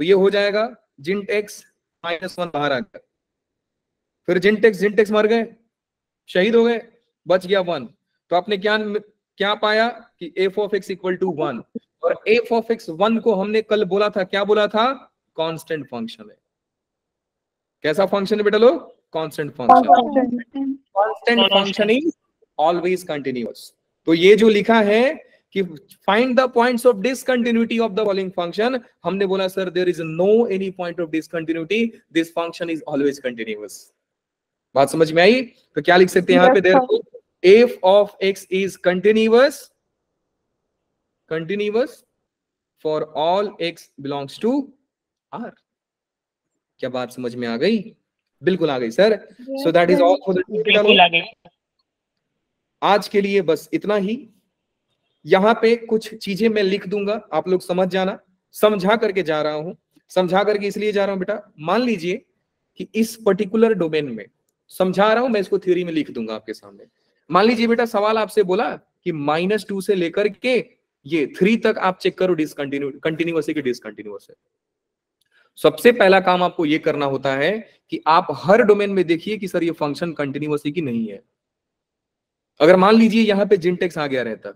तो ये हो जाएगा जिंट x -1 बाहर आ गया। फिर जिंट x मर गए, शहीद हो गए, बच गया 1। तो आपने क्या पाया कि f of x equal to 1, और f of x 1 को हमने कल बोला था, क्या बोला था? कांस्टेंट फंक्शन है। कैसा फंक्शन है बेटा लोग? Constant function. Constant function is always continuous. तो ये जो लिखा है कि find the points of discontinuity of the following function, हमने बोला sir there is no any point of discontinuity, this function is always continuous. बात समझ में आई? तो क्या लिख सकते हैं यहाँ पे? Therefore f of x is continuous for all x belongs to R। क्या बात समझ में आ गई? बिल्कुल आ गई sir. So that is all for the आज के लिए बस इतना ही। यहाँ पे कुछ चीजें मैं लिख दूंगा, आप लोग समझ जाना, समझा करके जा रहा हूं। समझा करके इसलिए जा रहा हूं बेटा, मान लीजिए कि इस पर्टिकुलर डोमेन में समझा रहा हूं मैं, इसको थ्योरी में लिख दूंगा आपके सामने। मान लीजिए बेटा सवाल आपसे बोला कि -2 से लेकर के ये 3 तक आप चेक करो कंटिन्यूअस है कि डिसकंटिन्यूअस है। सबसे पहला काम आपको ये करना होता है कि आप हर डोमेन में देखिए कि सर ये फंक्शन कंटिन्यूअस है कि नहीं है। अगर मान लीजिए यहाँ पे जिनटेक्स आ गया रहता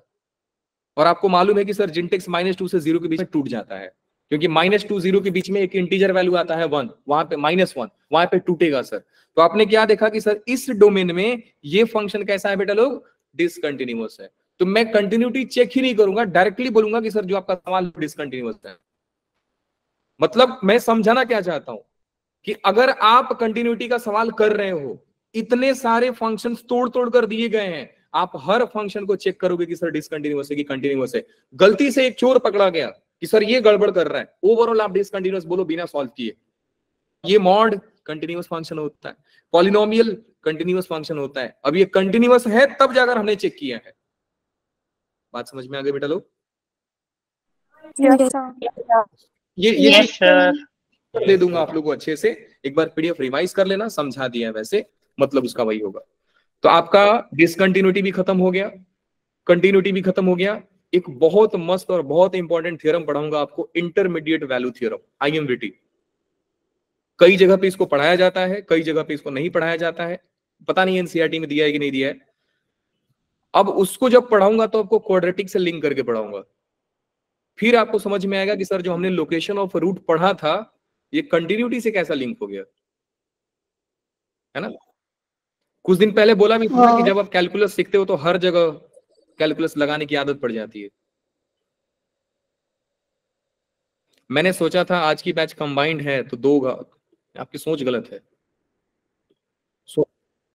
और आपको मालूम है कि सर जिनटेक्स -2 से 0 के बीच में टूट जाता है, क्योंकि -2 0 के बीच में एक इंटीजर वैल्यू आता है 1, वहां पे -1, वहां पे टूटेगा सर। तो आपने क्या देखा कि सर इस डोमेन में ये फंक्शन कैसा है बेटा लोग? डिसकंटिन्यूअस है। तो मैं कंटिन्यूटी चेक ही नहीं करूंगा, डायरेक्टली बोलूंगा कि सर जो आपका सवाल डिसकंटिन्यूअस है। मतलब मैं समझाना क्या चाहता हूं कि अगर आप कंटिन्यूटी का सवाल कर रहे हो, इतने सारे फंक्शंस तोड़ कर दिए गए हैं, आप हर फंक्शन को चेक करोगे कि सर डिसकंटिन्यूअस है कि कंटिन्यूअस है। गलती से एक चोर पकड़ा गया कि सर ये गड़बड़ कर रहा है, ओवरऑल आप डिसकंटिन्यूअस बोलो बिना सॉल्व किए। ये मॉड कंटिन्यूअस फंक्शन होता है, पॉलिनोमियल कंटिन्यूअस फंक्शन होता है। अब ये कंटिन्यूअस है तब जाकर हमने चेक किया है। बात समझ में आ गई बेटा लोग? ये दे दूंगा आप लोगों को अच्छे से, एक बार पीडीएफ रिवाइज कर लेना, समझा दिया वैसे, मतलब उसका वही होगा। तो आपका डिसकंटिन्यूटी भी खत्म हो गया, कंटिन्यूटी भी खत्म हो गया। एक बहुत मस्त और बहुत इंपॉर्टेंट थ्योरम पढ़ाऊंगा आपको, इंटरमीडिएट वैल्यू थ्योरम, IMVT। कई जगह पे इसको पढ़ाया जाता है, कई जगह पे इसको नहीं पढ़ाया जाता है, पता नहीं NCERT में दिया है कि नहीं दिया है। अब उसको जब पढ़ाऊंगा तो आपको क्वाड्रेटिक से लिंक करके पढ़ाऊंगा, फिर आपको समझ में आएगा कि सर जो हमने लोकेशन ऑफ रूट पढ़ा था ये कंटिन्यूटी से कैसा लिंक हो गया, है ना। कुछ दिन पहले बोला भी था कि जब आप कैलकुलस सीखते हो तो हर जगह कैलकुलस लगाने की आदत पड़ जाती है। मैंने सोचा था आज की बैच कंबाइंड है तो 2 होगा, आपकी सोच गलत है।